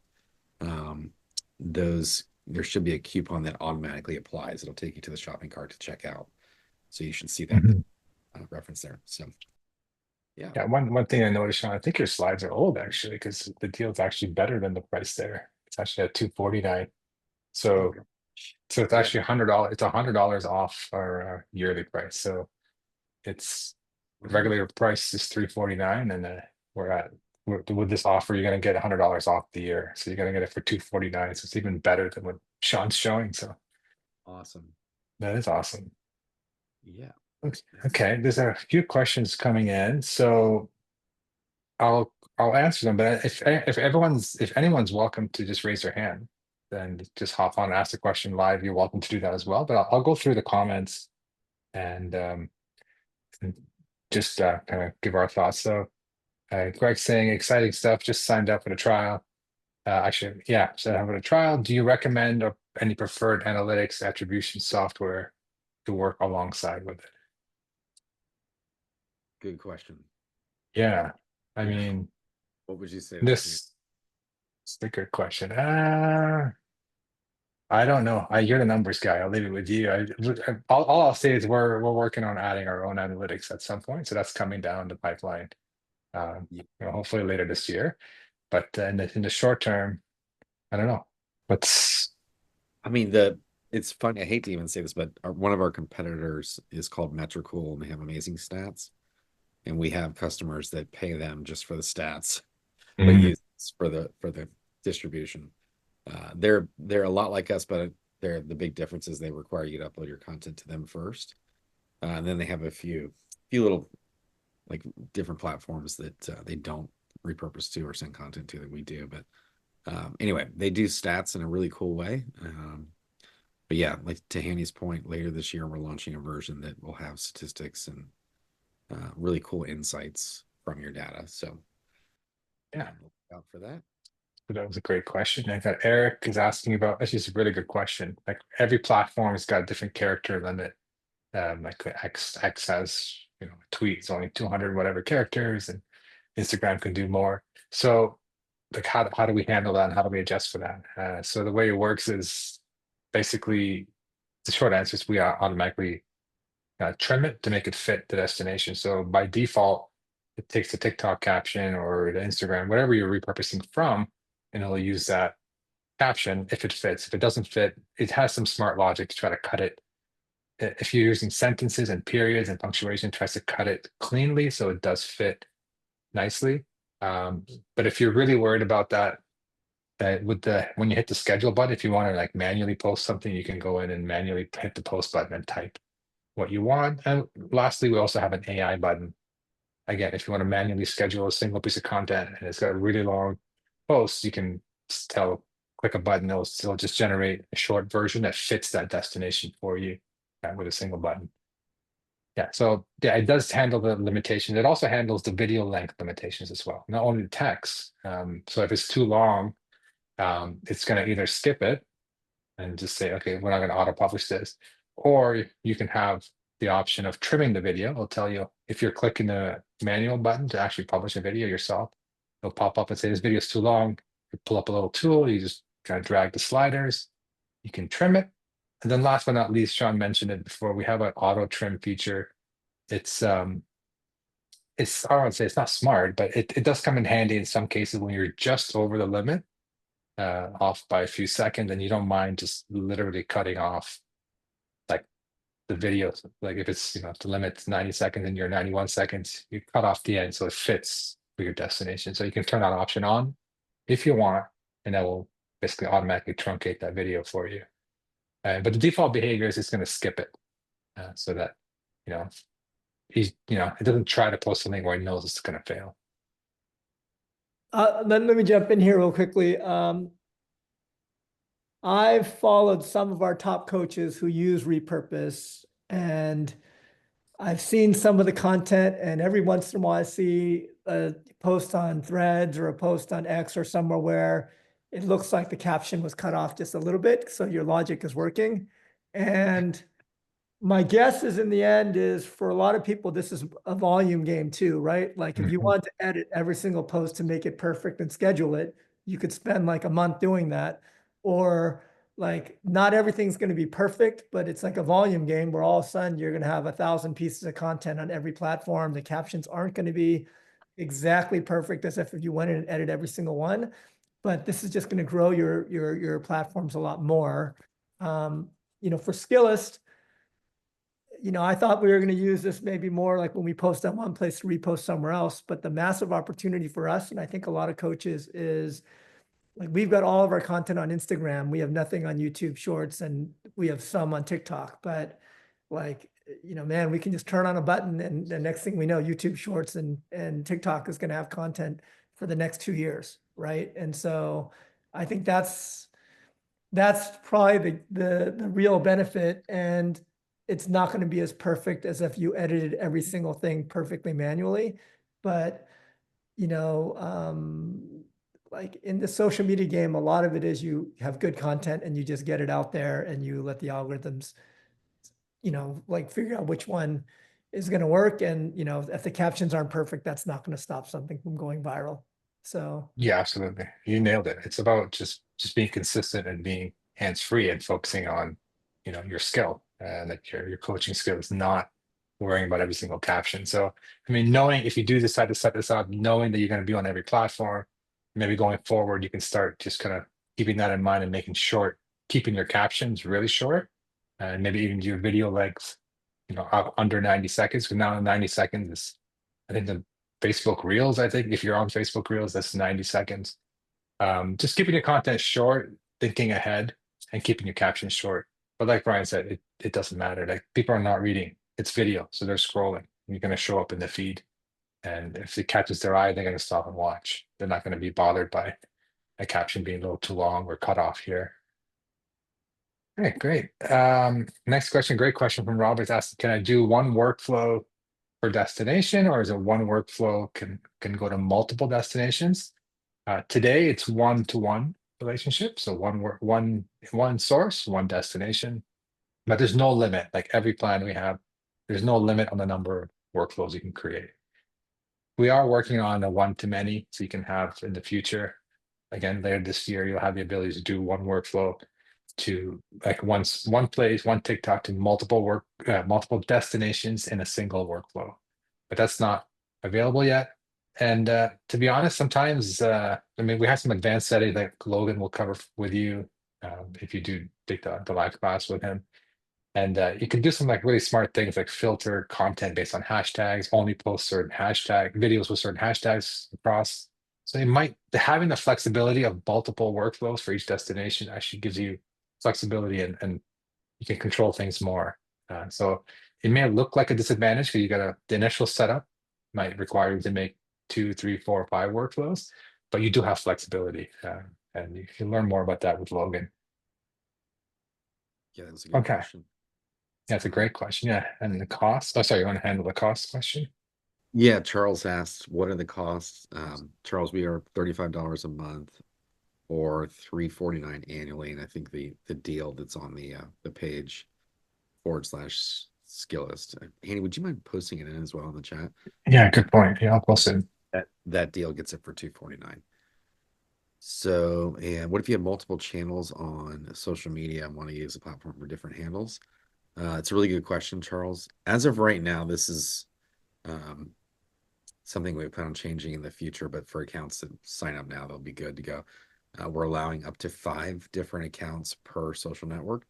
there should be a coupon that automatically applies. It'll take you to the shopping cart to check out. So you should see that reference there. So yeah. Yeah, one thing I noticed, Sean, I think your slides are old actually, because the deal's actually better than the price there. It's actually at 249. So it's Yeah. actually $100. It's $100 off our yearly price. So it's regular price is 349, and with this offer, you're gonna get $100 off the year. So you're gonna get it for 249. So it's even better than what Sean's showing. So Awesome. that is awesome. Yeah. Okay, there's a few questions coming in, so I'll answer them. But if anyone's welcome to just raise their hand, then just hop on and ask the question live. You're welcome to do that as well. But I'll go through the comments and just kind of give our thoughts. So Greg's saying exciting stuff. Just signed up for the trial. Actually, yeah, signed up for the trial. Do you recommend any preferred analytics attribution software to work alongside with it? Good question. Yeah, I Yeah. mean, What would you say? this is a good question. I don't know. You're the numbers guy. I'll leave it with you. All I'll say is we're working on adding our own analytics at some point, so that's coming down the pipeline. Hopefully later this year. But in the short term, I don't know. I mean, it's funny. I hate to even say this, but one of our competitors is called Metricool, and they have amazing stats. And we have customers that pay them just for the stats, but use for the distribution. They're a lot like us, but the big difference is they require you to upload your content to them first, and then they have a few little like different platforms that they don't repurpose to or send content to that we do. But anyway, they do stats in a really cool way. But yeah, like to Hanny's point, later this year we're launching a version that will have statistics and really cool insights from your data. So Yeah, look out for that. that was a great question. I got Eric is asking about. That's just a really good question. Like every platform has got a different character limit. Like X has, tweets only 200 whatever characters, and Instagram can do more. So like how do we handle that and how do we adjust for that? So the way it works is basically the short answer is we automatically trim it to make it fit the destination. So by default, it takes the TikTok caption or the Instagram, whatever you're repurposing from, and it'll use that caption if it fits. If it doesn't fit, it has some smart logic to try to cut it. If you're using sentences and periods and punctuation, it tries to cut it cleanly so it does fit nicely. But if you're really worried about that, with the when you hit the schedule button, if you want to like manually post something, you can go in and manually hit the post button and type what you want. And lastly, we also have an AI button. Again, if you want to manually schedule a single piece of content and it's got a really long post, you can click a button, it'll just generate a short version that fits that destination for you with a single button. Yeah, so yeah, it does handle the limitations. It also handles the video length limitations as well, not only the text. So if it's too long, it's going to either skip it and just say, okay, we're not going to auto publish this. Or you can have the option of trimming the video. It'll tell you if you're clicking the manual button to actually publish a video yourself, it'll pop up and say this video is too long. You pull up a little tool, you just kind of drag the sliders, you can trim it. And then last but not least, Sean mentioned it before, we have an auto trim feature. It's I don't want to say it's not smart, but it does come in handy in some cases when you're just over the limit, off by a few seconds, and you don't mind just literally cutting off like the video. Like if it's if the limit's 90 seconds and you're 91 seconds, you cut off the end so it fits for your destination. So you can turn that option on if you want, and that will basically automatically truncate that video for you. But the default behavior is it's going to skip it, so that you know it doesn't try to post something where it knows it's going to fail. Let me jump in here real quickly. I've followed some of our top coaches who use Repurpose, and I've seen some of the content, and every once in a while I see a post on Threads or a post on X or somewhere where it looks like the caption was cut off just a little bit, so your logic is working. And my guess is in the end is for a lot of people, this is a volume game too, right? Like if you want to edit every single post to make it perfect and schedule it, you could spend like a month doing that. Or like not everything's going to be perfect, but it's like a volume game where all of a sudden you're going to have 1,000 pieces of content on every platform. The captions aren't going to be exactly perfect as if you went in and edited every single one. But this is just going to grow your platforms a lot more. For Skillest, I thought we were going to use this maybe more like when we post on one place to repost somewhere else. But the massive opportunity for us, and I think a lot of coaches, is like we've got all of our content on Instagram. We have nothing on YouTube Shorts, and we have some on TikTok. But like, man, we can just turn on a button, and the next thing we know, YouTube Shorts and TikTok is going to have content for the next 2 years, right? And so I think that's probably the real benefit, and it's not going to be as perfect as if you edited every single thing perfectly manually. But like in the social media game, a lot of it is you have good content and you just get it out there and you let the algorithms like figure out which one is going to work. And if the captions aren't perfect, that's not going to stop something from going viral. So Yeah, absolutely. You nailed it. It's about just being consistent and being hands-free and focusing on, your skill and like your coaching skills, not worrying about every single caption. So, I mean, knowing if you do decide to set this up, knowing that you're going to be on every platform, maybe going forward, you can start just kind of keeping that in mind and keeping your captions really short, and maybe even your video length, under 90 seconds. Because now 90 seconds is, I think the Facebook Reels, I think if you're on Facebook Reels, that's 90 seconds. Just keeping your content short, thinking ahead, and keeping your captions short. But like Brian said, it doesn't matter. Like people are not reading. It's video, so they're scrolling. You're going to show up in the feed. And if it catches their eye, they're going to stop and watch. They're not going to be bothered by a caption being a little too long or cut off here. Okay, great. Next question, great question from Robert. Asked, can I do one workflow per destination, or is it one workflow can go to multiple destinations? Today it's one-to-one relationship, so one source, one destination, but there's no limit. Like every plan we have, there's no limit on the number of workflows you can create. we are working on a one-to-many, so you can have in the future, again, later this year, you'll have the ability to do one workflow to like one place, one TikTok to multiple destinations in a single workflow. But that's not available yet. And to be honest, sometimes I mean we have some advanced settings that Logan will cover with you if you do take the live class with him. And you can do some like really smart things like filter content based on hashtags, only post certain hashtag videos with certain hashtags across. So it might having the flexibility of multiple workflows for each destination actually gives you flexibility and you can control things more. So it may look like a disadvantage because the initial setup might require you to make 2, 3, 4, 5 workflows, but you do have flexibility. And you can learn more about that with Logan. Yeah, that was a good Okay. question. That's a great question. Yeah. And the cost. Oh, sorry, you want to handle the cost question? Yeah, Charles asked, what are the costs? Charles, we are $35 a month or $349 annually. And I think the deal that's on the page / Skillest. Hanny, would you mind posting it in as well in the chat? Yeah, good point. Yeah, I'll post it. That deal gets it for $249. So, and what if you have multiple channels on social media and want to use the platform for different handles? It's a really good question, Charles. As of right now, this is um, something we plan on changing in the future, but for accounts that sign up now, they'll be good to go. We're allowing up to 5 different accounts per social network.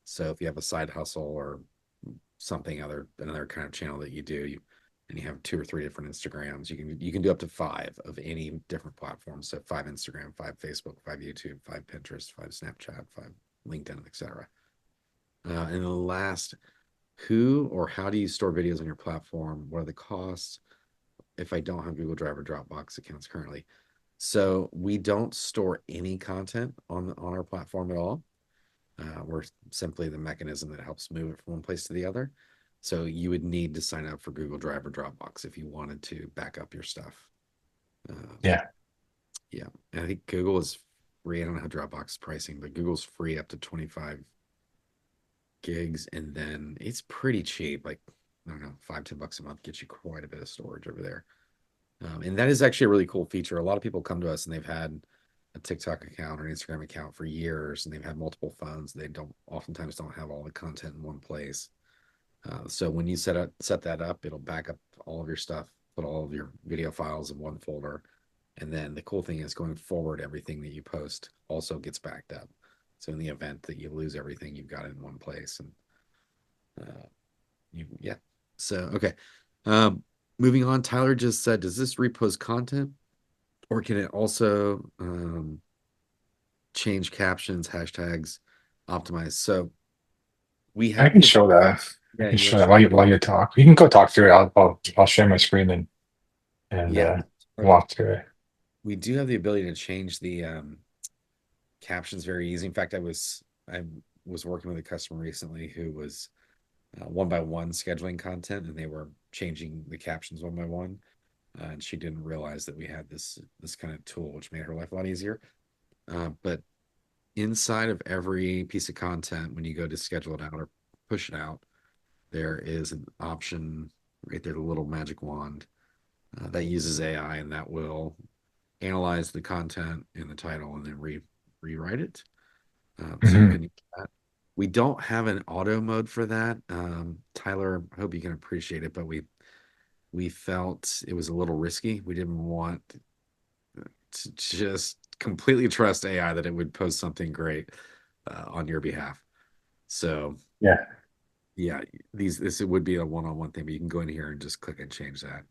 So if you have a side hustle or something another kind of channel that you do, and you have 2 or 3 different Instagrams, you can do up to 5 of any different platforms. So 5 Instagram, 5 Facebook, 5 YouTube, 5 Pinterest, 5 Snapchat, 5 LinkedIn, etc. And the last, who or how do you store videos on your platform? What are the costs if I don't have Google Drive or Dropbox accounts currently? So we don't store any content on our platform at all. We're simply the mechanism that helps move it from one place to the other. So you would need to sign up for Google Drive or Dropbox if you wanted to back up your stuff. Yeah. Yeah. And I think Google is free. I don't know how Dropbox is pricing, but Google's free up to 25 gigs. And then it's pretty cheap. Like, I don't know, $5, $10 a month gets you quite a bit of storage over there. And that is actually a really cool feature. A lot of people come to us and they've had a TikTok account or an Instagram account for years, and they've had multiple phones. They oftentimes don't have all the content in one place. So when you set that up, it'll back up all of your stuff, put all of your video files in one folder. And then the cool thing is going forward, everything that you post also gets backed up. So in the event that you lose everything, you've got it in one place. And yeah. So, okay. Um, moving on, Tyler just said, does this repost content or can it also change captions, hashtags, optimize? So we I have can the, show that. I yeah, can you want show to that show while that? you talk. You can go talk through it. I'll share my screen and Yeah. walk through it. We do have the ability to change the captions very easy. In fact, I was working with a customer recently who was one by one scheduling content, and they were changing the captions one by one. And she didn't realize that we had this kind of tool, which made her life a lot easier. But inside of every piece of content, when you go to schedule it out or push it out, there is an option right there, the little magic wand that uses AI, and that will analyze the content in the title and then rewrite it. So you Mhm. can use that. We don't have an auto mode for that. Tyler, I hope you can appreciate it, but we felt it was a little risky. We didn't want to just completely trust AI that it would post something great on your behalf. So Yeah. yeah, this it would be a one-on-one thing, but you can go in here and just click and change that.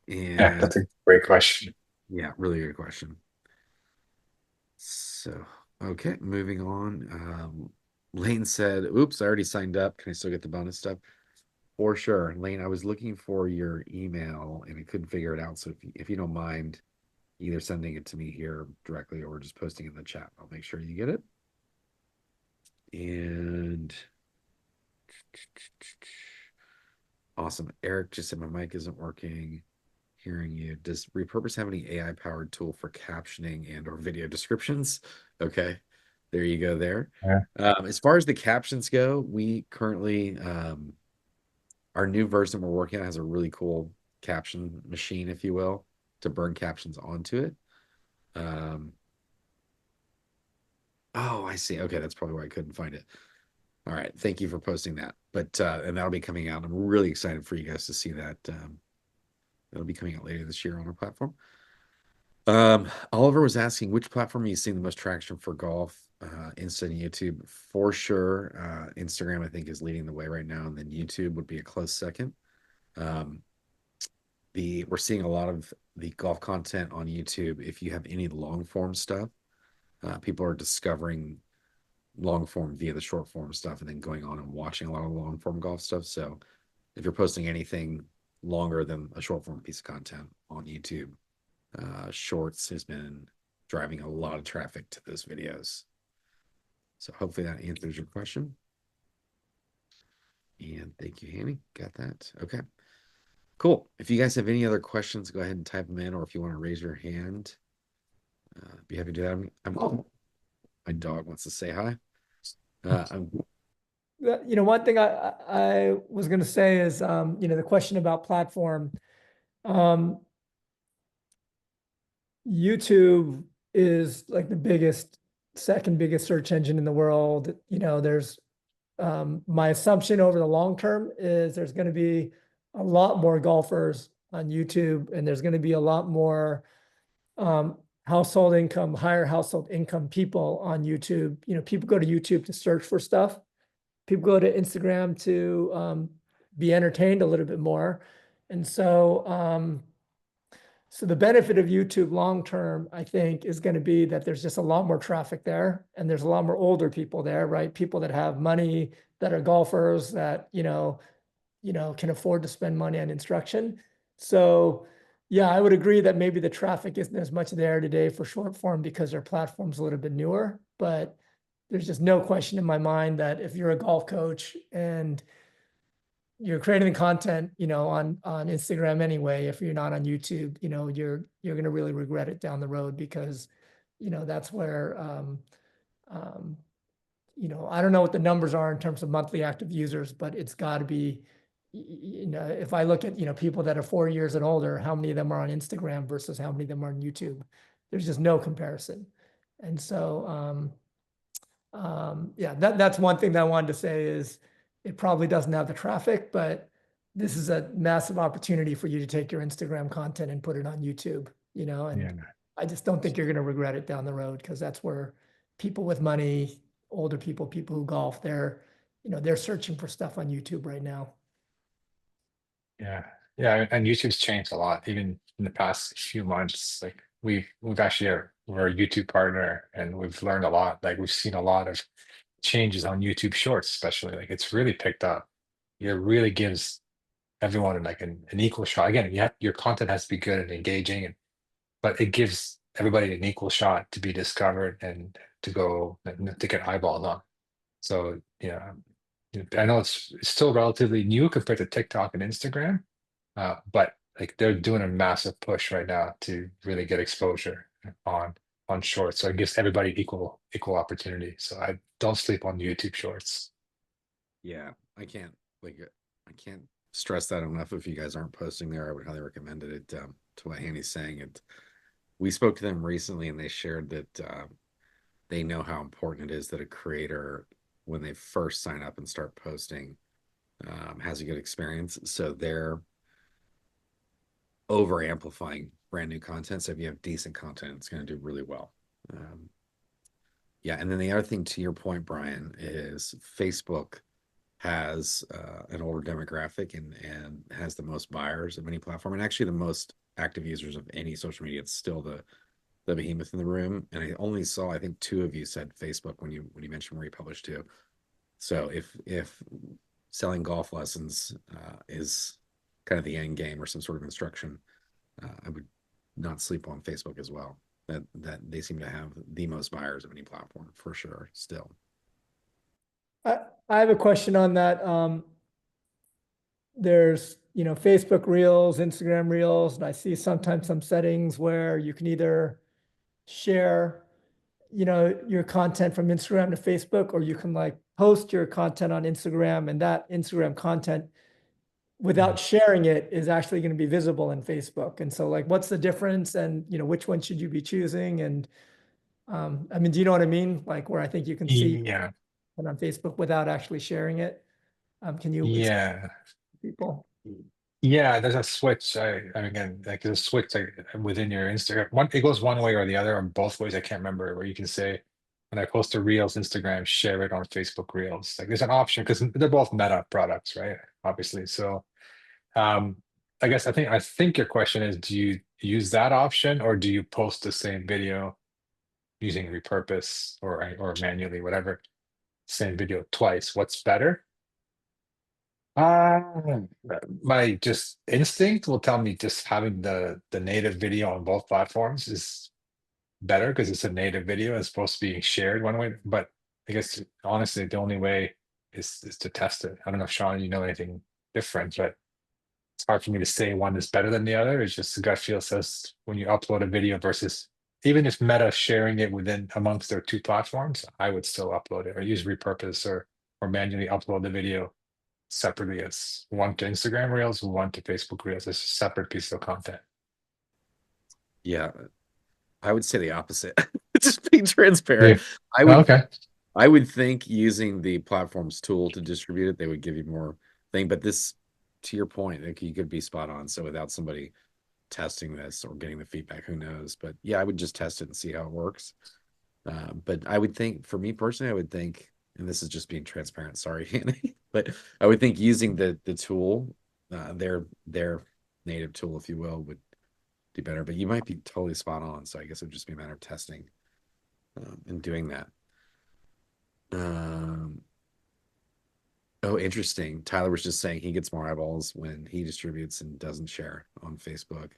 Yeah, And that's a great question. yeah, really good question. So okay, moving on. Lane said, "Oops, I already signed up. Can I still get the bonus stuff?" For sure, Lane. I was looking for your email and I couldn't figure it out. So if you don't mind, either sending it to me here directly or just posting it in the chat, I'll make sure you get it. And awesome. Eric just said my mic isn't working. Hearing you. Does Repurpose have any AI powered tool for captioning and or video descriptions? Okay, there you go there. Yeah. As far as the captions go, we currently our new version we're working on has a really cool caption machine, if you will, to burn captions onto it. Oh, I see. Okay, that's probably why I couldn't find it. All right, thank you for posting that. But and that'll be coming out. I'm really excited for you guys to see that. That'll be coming out later this year on our platform. Oliver was asking which platform are you seeing the most traction for golf? Insta and YouTube for sure. Instagram, I think, is leading the way right now, and then YouTube would be a close second. Um, we're seeing a lot of the golf content on YouTube. If you have any long form stuff, people are discovering long form via the short form stuff and then going on and watching a lot of long form golf stuff. So if you're posting anything longer than a short form piece of content on YouTube, Shorts has been driving a lot of traffic to those videos. So hopefully that answers your question. And thank you, Hani. Got that. Okay. Cool. If you guys have any other questions, go ahead and type them in, or if you want to raise your hand, be happy to do that. My dog wants to say hi. I'm One thing I was going to say is, the question about platform. YouTube is like the second biggest search engine in the world. There's my assumption over the long term is there's going to be a lot more golfers on YouTube, and there's going to be a lot more higher household income people on YouTube. People go to YouTube to search for stuff. People go to Instagram to be entertained a little bit more. And so the benefit of YouTube long term, I think, is going to be that there's just a lot more traffic there, and there's a lot more older people there, right? People that have money, that are golfers, that can afford to spend money on instruction. So yeah, I would agree that maybe the traffic isn't as much there today for short form because their platform's a little bit newer. But there's just no question in my mind that if you're a golf coach and you're creating the content, on Instagram anyway, if you're not on YouTube, you're going to really regret it down the road because, that's where, I don't know what the numbers are in terms of monthly active users, but it's got to be, if I look at, people that are 4 years and older, how many of them are on Instagram versus how many of them are on YouTube? There's just no comparison. And so, yeah, that's one thing that I wanted to say is it probably doesn't have the traffic, but this is a massive opportunity for you to take your Instagram content and put it on YouTube, and Yeah. I just don't think you're going to regret it down the road because that's where people with money, older people who golf, they're searching for stuff on YouTube right now. Yeah. Yeah. And YouTube's changed a lot, even in the past few months. Like we've actually we're a YouTube partner and we've learned a lot. Like we've seen a lot of changes on YouTube Shorts, especially. Like it's really picked up. It really gives everyone like an equal shot. Again, your content has to be good and engaging, but it gives everybody an equal shot to be discovered and to go to get eyeballs on. So yeah, I know it's still relatively new compared to TikTok and Instagram, but like they're doing a massive push right now to really get exposure on Shorts. So it gives everybody equal opportunity. So I don't sleep on YouTube Shorts. Yeah, I can't stress that enough. If you guys aren't posting there, I would highly recommend it. To what Hanny's saying, we spoke to them recently, and they shared that they know how important it is that a creator, when they first sign up and start posting, has a good experience. So they're over amplifying brand new content. So if you have decent content, it's going to do really well. Yeah, and then the other thing to your point, Brian, is Facebook has an older demographic and has the most buyers of any platform, and actually the most active users of any social media. It's still the behemoth in the room. And I only saw, I think, two of you said Facebook when you mentioned where you published to. So if selling golf lessons is kind of the end game or some sort of instruction, I would not sleep on Facebook as well. That they seem to have the most buyers of any platform for sure still. I have a question on that. There's, Facebook Reels, Instagram Reels, and I see sometimes some settings where you can either share, your content from Instagram to Facebook, or you can like post your content on Instagram, and that Instagram content without sharing it is actually going to be visible in Facebook. And so like, what's the difference? And which one should you be choosing? And I mean, do you know what I mean? Like where I think you can see Yeah. it on Facebook without actually sharing it. Can you explain Yeah. to people? Yeah, there's a switch. I mean, again, like there's a switch like within your Instagram. One, it goes one way or the other, or both ways. I can't remember where you can say when I post to Reels, Instagram, share it on Facebook Reels. Like there's an option because they're both Meta products, right? Obviously. So um I think your question is, do you use that option or do you post the same video using repurpose or manually, whatever, same video twice? What's better? Uh, my just instinct will tell me just having the native video on both platforms is better because it's a native video as opposed to being shared one way. But I guess honestly, the only way is to test it. I don't know if Sean, you know anything different, but it's hard for me to say one is better than the other. It's just the gut feel says when you upload a video versus even if Meta sharing it within amongst their two platforms, I would still upload it or use repurpose or manually upload the video separately as one to Instagram Reels, one to Facebook Reels. It's a separate piece of content. Yeah, I would say the opposite. Just being transparent. Yeah. I would Okay. I would think using the platform's tool to distribute it, they would give you more thing. But this, to your point, like you could be spot on. So without somebody testing this or getting the feedback, who knows? But yeah, I would just test it and see how it works. But I would think, for me personally, I would think, and this is just being transparent. Sorry, Hanny, but I would think using the tool, their native tool, if you will, would do better. But you might be totally spot on. So I guess it would just be a matter of testing and doing that. Um, oh, interesting. Tyler was just saying he gets more eyeballs when he distributes and doesn't share on Facebook.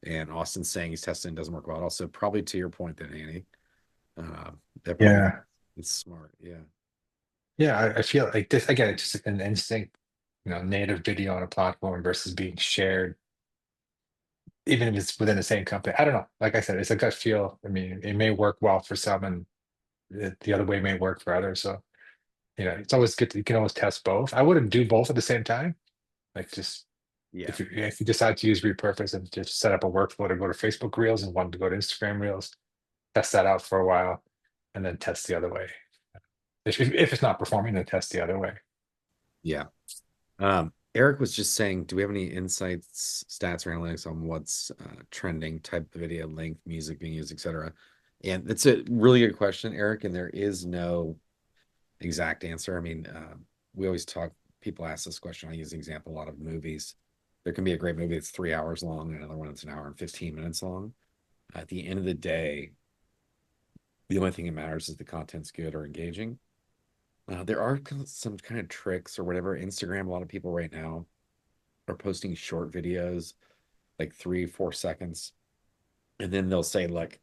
And Austin's saying he's testing and doesn't work well. Also, probably to your point then, Annie. That probably Yeah. it's smart. Yeah. Yeah. I feel like this again, it's just an instinct, native video on a platform versus being shared, even if it's within the same company. I don't know. Like I said, it's a gut feel. I mean, it may work well for some and the other way may work for others. So, it's always good. You can always test both. I wouldn't do both at the same time. Like just Yeah. if you decide to use repurpose and just set up a workflow to go to Facebook Reels and one to go to Instagram Reels, test that out for a while, and then test the other way. If it's not performing, then test the other way. Yeah. Eric was just saying, do we have any insights, stats, or analytics on what's trending, type of video, length, music being used, etc.? And that's a really good question, Eric. And there is no exact answer. I mean, we always talk, people ask this question. I use the example a lot of movies. There can be a great movie that's 3 hours long, and another one that's an hour and 15 minutes long. At the end of the day, the only thing that matters is the content's good or engaging. There are some kind of tricks or whatever. Instagram, a lot of people right now are posting short videos, like 3, 4 seconds. And then they'll say, like,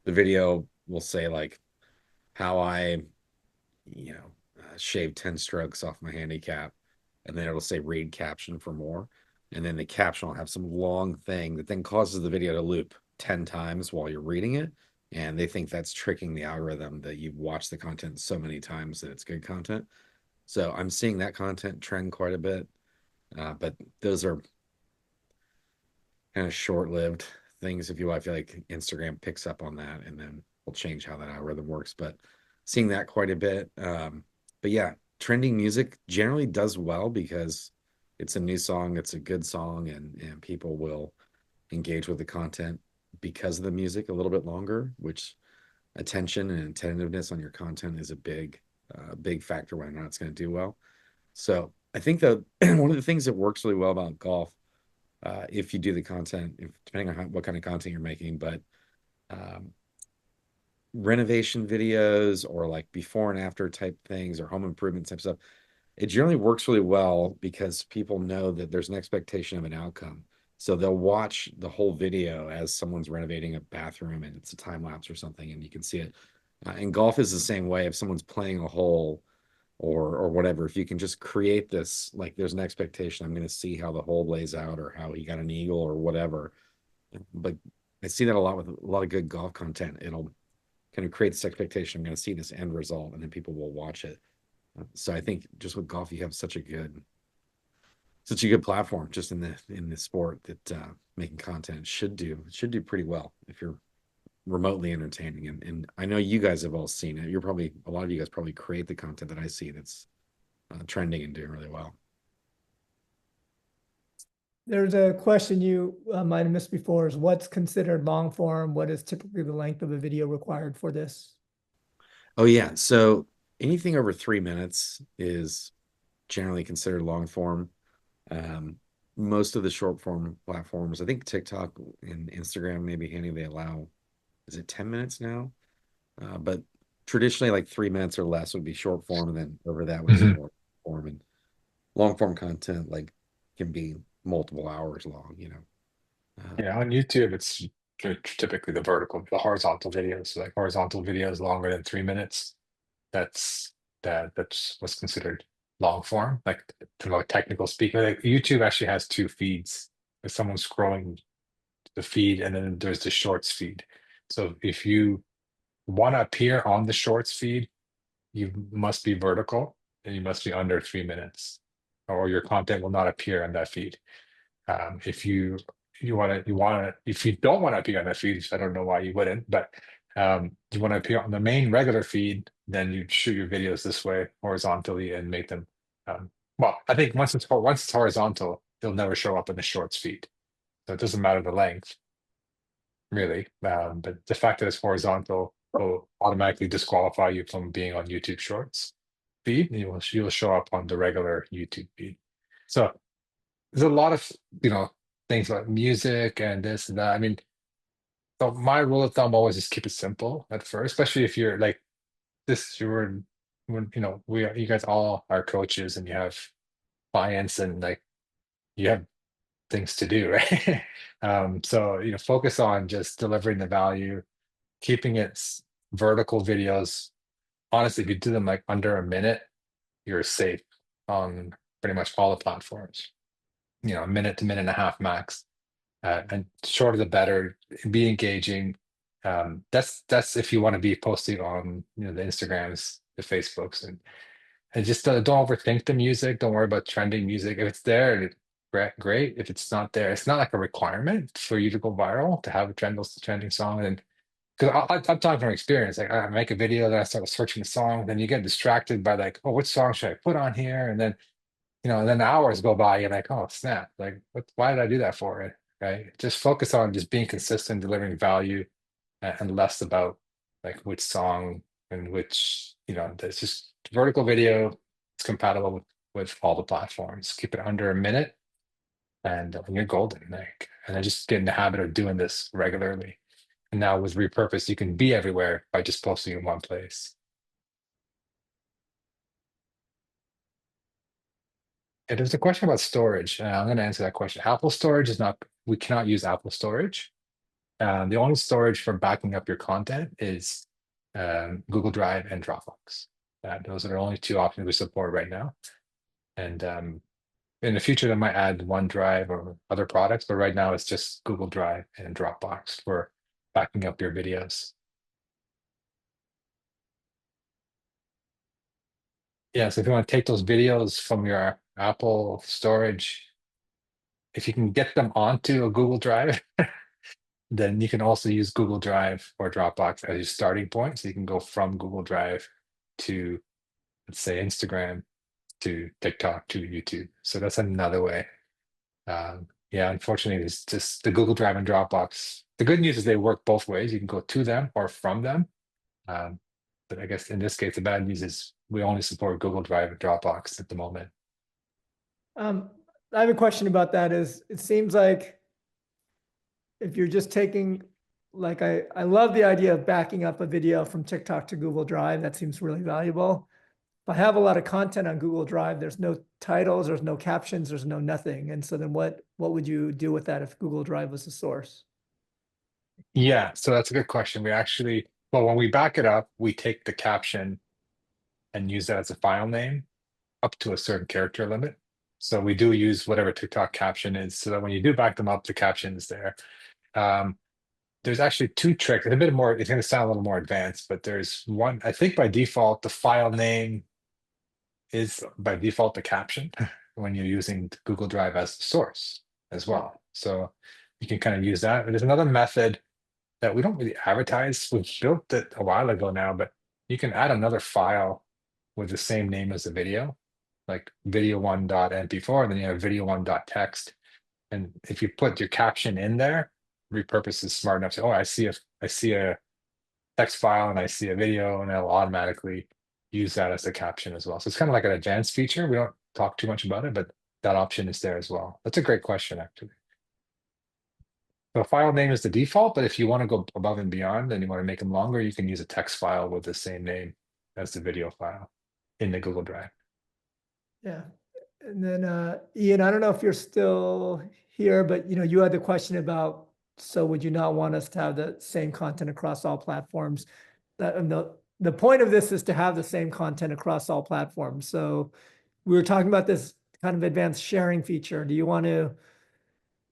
the video will say, like, how I, shaved 10 strokes off my handicap. And then it'll say read caption for more. And then the caption will have some long thing that then causes the video to loop 10 times while you're reading it. And they think that's tricking the algorithm that you've watched the content so many times that it's good content. So I'm seeing that content trend quite a bit. But those are kind of short-lived things. If you, I feel like Instagram picks up on that and then will change how that algorithm works. But seeing that quite a bit. But yeah, trending music generally does well because it's a new song, it's a good song, and people will engage with the content because of the music a little bit longer, which attention and attentiveness on your content is a big factor whether or not it's going to do well. So I think that one of the things that works really well about golf, if you do the content, depending on what kind of content you're making, but um, renovation videos or like before and after type things or home improvement type stuff, it generally works really well because people know that there's an expectation of an outcome. So they'll watch the whole video as someone's renovating a bathroom and it's a time lapse or something, and you can see it. And golf is the same way. If someone's playing a hole or whatever, if you can just create this, like there's an expectation, I'm going to see how the hole lays out or how he got an eagle or whatever. But I see that a lot with a lot of good golf content. It'll kind of create this expectation. I'm going to see this end result, and then people will watch it. So I think just with golf, you have such a good such a good platform just in the sport that making content should do pretty well if you're remotely entertaining. And I know you guys have all seen it. You're probably a lot of you guys probably create the content that I see that's trending and doing really well. There's a question you might have missed before is what's considered long form? What is typically the length of a video required for this? Oh yeah, so anything over 3 minutes is generally considered long form. Um, Most of the short form platforms, I think TikTok and Instagram, maybe Handy, they allow, is it 10 minutes now? But traditionally, like 3 minutes or less would be short form, and then over that would be Mhm. more form. And long form content like can be multiple hours long, you know. Yeah, on YouTube, it's typically the horizontal videos. So like horizontal videos longer than 3 minutes. That's that's what's considered long form. Like from a technical speaker, like YouTube actually has two feeds. If someone's scrolling the feed, and then there's the shorts feed. So if you want to appear on the shorts feed, you must be vertical and you must be under 3 minutes, or your content will not appear on that feed. If if you don't want to appear on that feed, I don't know why you wouldn't, but you want to appear on the main regular feed, then you shoot your videos this way horizontally and make them. Well, I think once it's horizontal, they'll never show up in the shorts feed, so it doesn't matter the length really. But the fact that it's horizontal will automatically disqualify you from being on YouTube Shorts feed, and you'll show up on the regular YouTube feed. So there's a lot of things like music and this and that. I mean, so my rule of thumb always is keep it simple at first, especially if you're like this. When you guys all are coaches and you have clients and like you have things to do, right? So focus on just delivering the value, keeping it vertical videos. Honestly, if you do them like under a minute, you're safe on pretty much all the platforms. A minute to minute and a half max. And shorter the better. Be engaging. That's if you want to be posting on the Instagrams, the Facebooks, and just don't overthink the music. Don't worry about trending music. If it's there, great. If it's not there, it's not like a requirement for you to go viral to have a trending song. And because I'm talking from experience, like I make a video, then I start searching the song, then you get distracted by like, oh, which song should I put on here? And then then hours go by, you're like, oh snap, like why did I do that for it? Right? Just focus on just being consistent, delivering value, and less about like which song and which, there's just vertical video. It's compatible with all the platforms. Keep it under a minute and you're golden. Like, and then just get in the habit of doing this regularly. And now with Repurpose, you can be everywhere by just posting in one place. And there's a question about storage. I'm going to answer that question. Apple storage is not, we cannot use Apple storage. The only storage for backing up your content is Google Drive and Dropbox. Those are the only two options we support right now. And in the future, they might add OneDrive or other products, but right now it's just Google Drive and Dropbox for backing up your videos. Yeah, so if you want to take those videos from your Apple storage, if you can get them onto a Google Drive, then you can also use Google Drive or Dropbox as your starting point. So you can go from Google Drive to, let's say, Instagram, to TikTok, to YouTube. So that's another way. Yeah, unfortunately, it's just the Google Drive and Dropbox. The good news is they work both ways. You can go to them or from them. Um, but I guess in this case, the bad news is we only support Google Drive and Dropbox at the moment. I have a question about that is it seems like if you're just taking, like, I love the idea of backing up a video from TikTok to Google Drive. That seems really valuable. If I have a lot of content on Google Drive, there's no titles, there's no captions, there's no nothing. And so then what would you do with that if Google Drive was the source? Yeah, so that's a good question. Well, when we back it up, we take the caption and use that as a file name up to a certain character limit. So we do use whatever TikTok caption is, so that when you do back them up, the caption is there. Um, there's actually two tricks. It's a bit more, it's going to sound a little more advanced, but there's one, I think by default, the file name is by default the caption, when you're using Google Drive as the source as well. So you can kind of use that. But there's another method that we don't really advertise. We built it a while ago now, but you can add another file with the same name as the video, like video1.mp4, and then you have video1.txt. And if you put your caption in there, Repurpose is smart enough to, oh, I see a text file and I see a video, and it'll automatically use that as a caption as well. So it's kind of like an advanced feature. We don't talk too much about it, but that option is there as well. That's a great question, actually. The file name is the default, but if you want to go above and beyond and you want to make them longer, you can use a text file with the same name as the video file in the Google Drive. Yeah. And then, Ian, I don't know if you're still here, but you had the question about, so would you not want us to have the same content across all platforms? And the point of this is to have the same content across all platforms. So we were talking about this kind of advanced sharing feature. Do you want to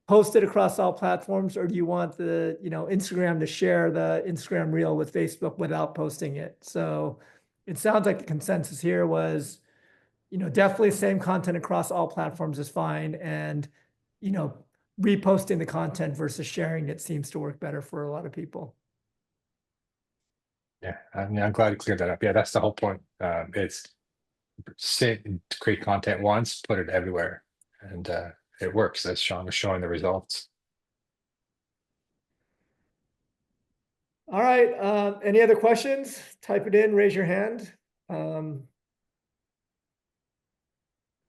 post it across all platforms, or do you want the, Instagram to share the Instagram reel with Facebook without posting it? So it sounds like the consensus here was, definitely same content across all platforms is fine. And, reposting the content versus sharing it seems to work better for a lot of people. Yeah, I'm glad you cleared that up. Yeah, that's the whole point. It's create content once, put it everywhere, and it works, as Sean was showing the results. All right. Any other questions? Type it in, raise your hand.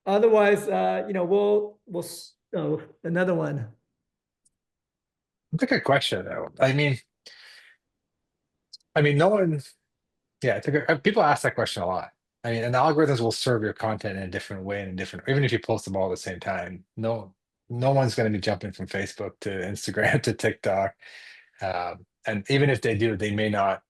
Otherwise, another one. It's a good question, though. No one. Yeah, people ask that question a lot. And the algorithms will serve your content in a different way and even if you post them all at the same time. No one's going to be jumping from Facebook to Instagram to TikTok. And even if they do, they may not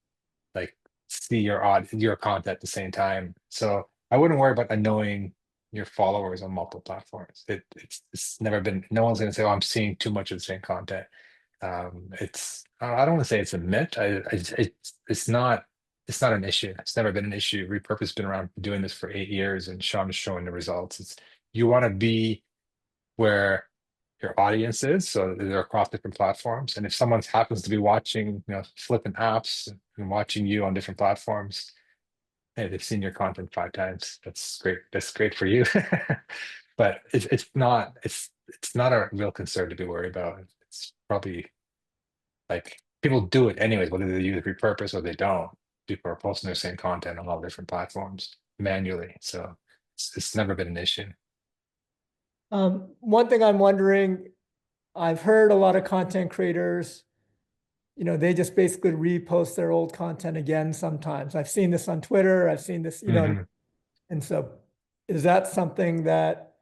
like see your content at the same time. So I wouldn't worry about annoying your followers on multiple platforms. It's never been. No one's going to say, "Oh, I'm seeing too much of the same content." I don't want to say it's a myth. It's not. It's not an issue. It's never been an issue. Repurpose has been around doing this for 8 years, and Sean is showing the results. You want to be where your audience is, so they're across different platforms. And if someone happens to be watching, flipping apps and watching you on different platforms, hey, they've seen your content 5 times. That's great. That's great for you. But it's not a real concern to be worried about. It's probably like people do it anyways, whether they use repurpose or they don't. People are posting their same content on all different platforms manually. So it's never been an issue. One thing I'm wondering, I've heard a lot of content creators, they just basically repost their old content again sometimes. I've seen this on Twitter. I've seen this, Mhm. and so is that something that,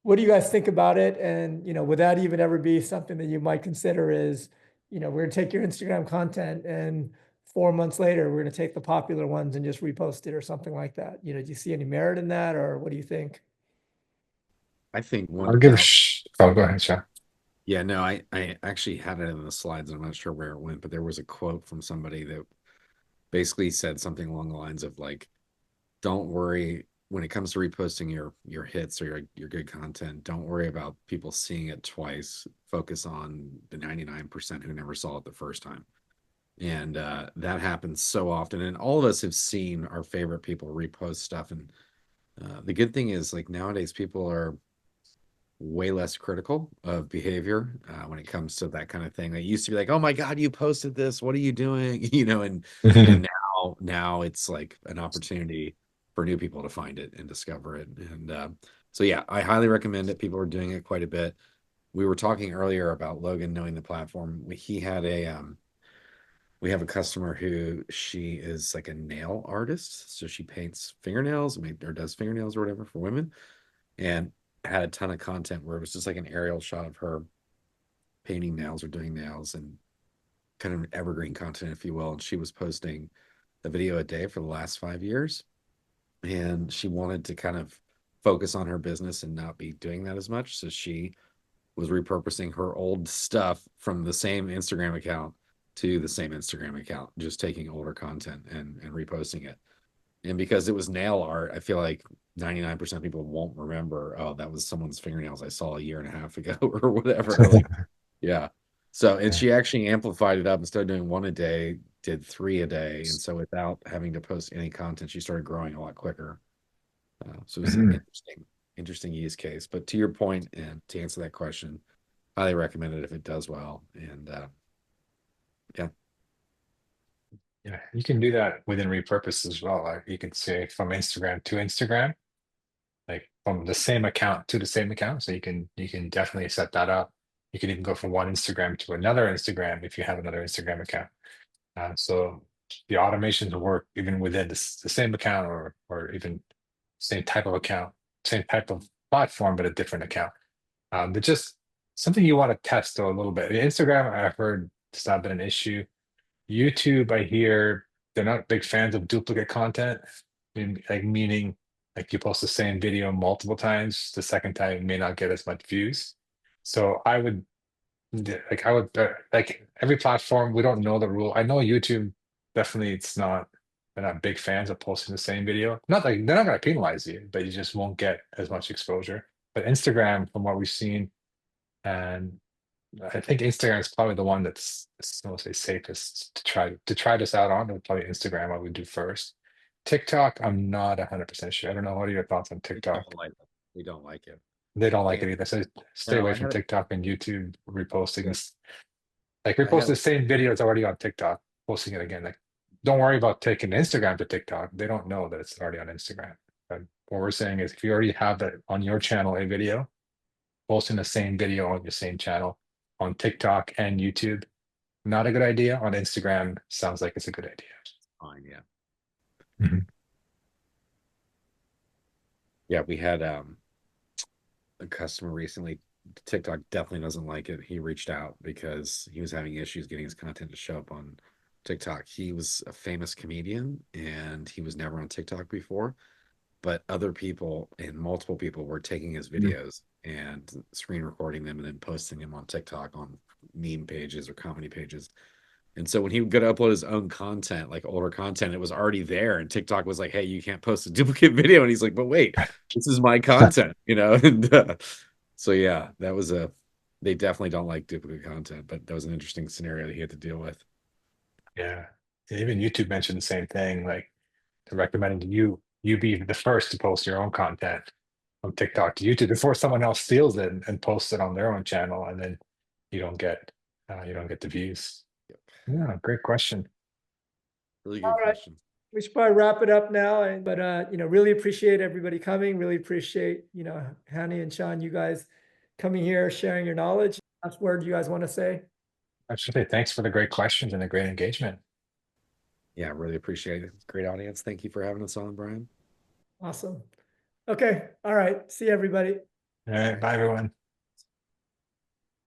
what do you guys think about it? And, would that even ever be something that you might consider is, we're gonna take your Instagram content and 4 months later, we're gonna take the popular ones and just repost it or something like that? Do you see any merit in that, or what do you think? I think I'll give. 1,000. Oh, go ahead, Sean. Yeah, no, I actually had it in the slides. I'm not sure where it went, but there was a quote from somebody that basically said something along the lines of like, don't worry when it comes to reposting your hits or your good content, don't worry about people seeing it twice. Focus on the 99% who never saw it the first time. And that happens so often. And all of us have seen our favorite people repost stuff. And the good thing is, like, nowadays, people are way less critical of behavior when it comes to that kind of thing. It used to be like, oh my God, you posted this. What are you doing? And now it's like an opportunity for new people to find it and discover it. And so yeah, I highly recommend it. People are doing it quite a bit. We were talking earlier about Logan knowing the platform. We have a customer who she is like a nail artist. So she paints fingernails or does fingernails or whatever for women, and had a ton of content where it was just like an aerial shot of her painting nails or doing nails and kind of evergreen content, if you will. And she was posting a video a day for the last 5 years. And she wanted to kind of focus on her business and not be doing that as much. So she was repurposing her old stuff from the same Instagram account to the same Instagram account, just taking older content and reposting it. And because it was nail art, I feel like 99% of people won't remember, oh, that was someone's fingernails I saw a year and a half ago or whatever. Like, yeah. So, and Yeah. she actually amplified it up. Instead of doing one a day, did 3 a day. And so without having to post any content, she started growing a lot quicker. So it was an Mhm. interesting use case. But to your point, and to answer that question, highly recommend it if it does well. And yeah. Yeah, you can do that within repurpose as well. Like you can say from Instagram to Instagram, like from the same account to the same account. So you can definitely set that up. You can even go from one Instagram to another Instagram if you have another Instagram account. So the automations work even within the same account or even same type of account, same type of platform, but a different account. But just something you want to test though a little bit. Instagram, I've heard it's not been an issue. YouTube, I hear they're not big fans of duplicate content. Like meaning like you post the same video multiple times, the second time it may not get as much views. So I would like every platform, we don't know the rule. I know YouTube definitely they're not big fans of posting the same video. Not like they're not gonna penalize you, but you just won't get as much exposure. But Instagram, from what we've seen, and I think Instagram is probably the one that's I won't say safest to try this out on. Probably Instagram I would do first. TikTok, I'm not 100% sure. I don't know. What are your thoughts on We TikTok? don't like it. We don't like it. They don't like And it either. So stay no, away I from had TikTok and YouTube reposting yeah, this. Like I had repost the same video it's already on TikTok, posting it again. Like, don't worry about taking Instagram to TikTok. They don't know that it's already on Instagram. But what we're saying is if you already have that on your channel, a video, posting the same video on your same channel on TikTok and YouTube, not a good idea. On Instagram, sounds like it's a good idea. fine. Yeah. Mhm. Yeah. We had a customer recently. TikTok definitely doesn't like it. He reached out because he was having issues getting his content to show up on TikTok. He was a famous comedian and he was never on TikTok before, but other people and multiple people were taking his videos and screen recording them and then posting them on TikTok on meme pages or comedy pages. And so when he would go to upload his own content, like older content, it was already there. And TikTok was like, hey, you can't post a duplicate video. And he's like, but wait, this is my content, you know? And so, yeah, they definitely don't like duplicate content, but that was an interesting scenario that he had to deal with. Yeah. Even YouTube mentioned the same thing, like they're recommending you be the first to post your own content from TikTok to YouTube before someone else steals it and posts it on their own channel, and then you don't get you don't get the views. Yeah, great question. Really All good right. question. We should probably wrap it up now. But really appreciate everybody coming. Really appreciate, Hani and Sean, you guys coming here, sharing your knowledge. Last word you guys want to say? I should say thanks for the great questions and the great engagement. Yeah, really appreciate it. Great audience. Thank you for having us on, Brian. Awesome. Okay. All right. See everybody. All right, bye everyone.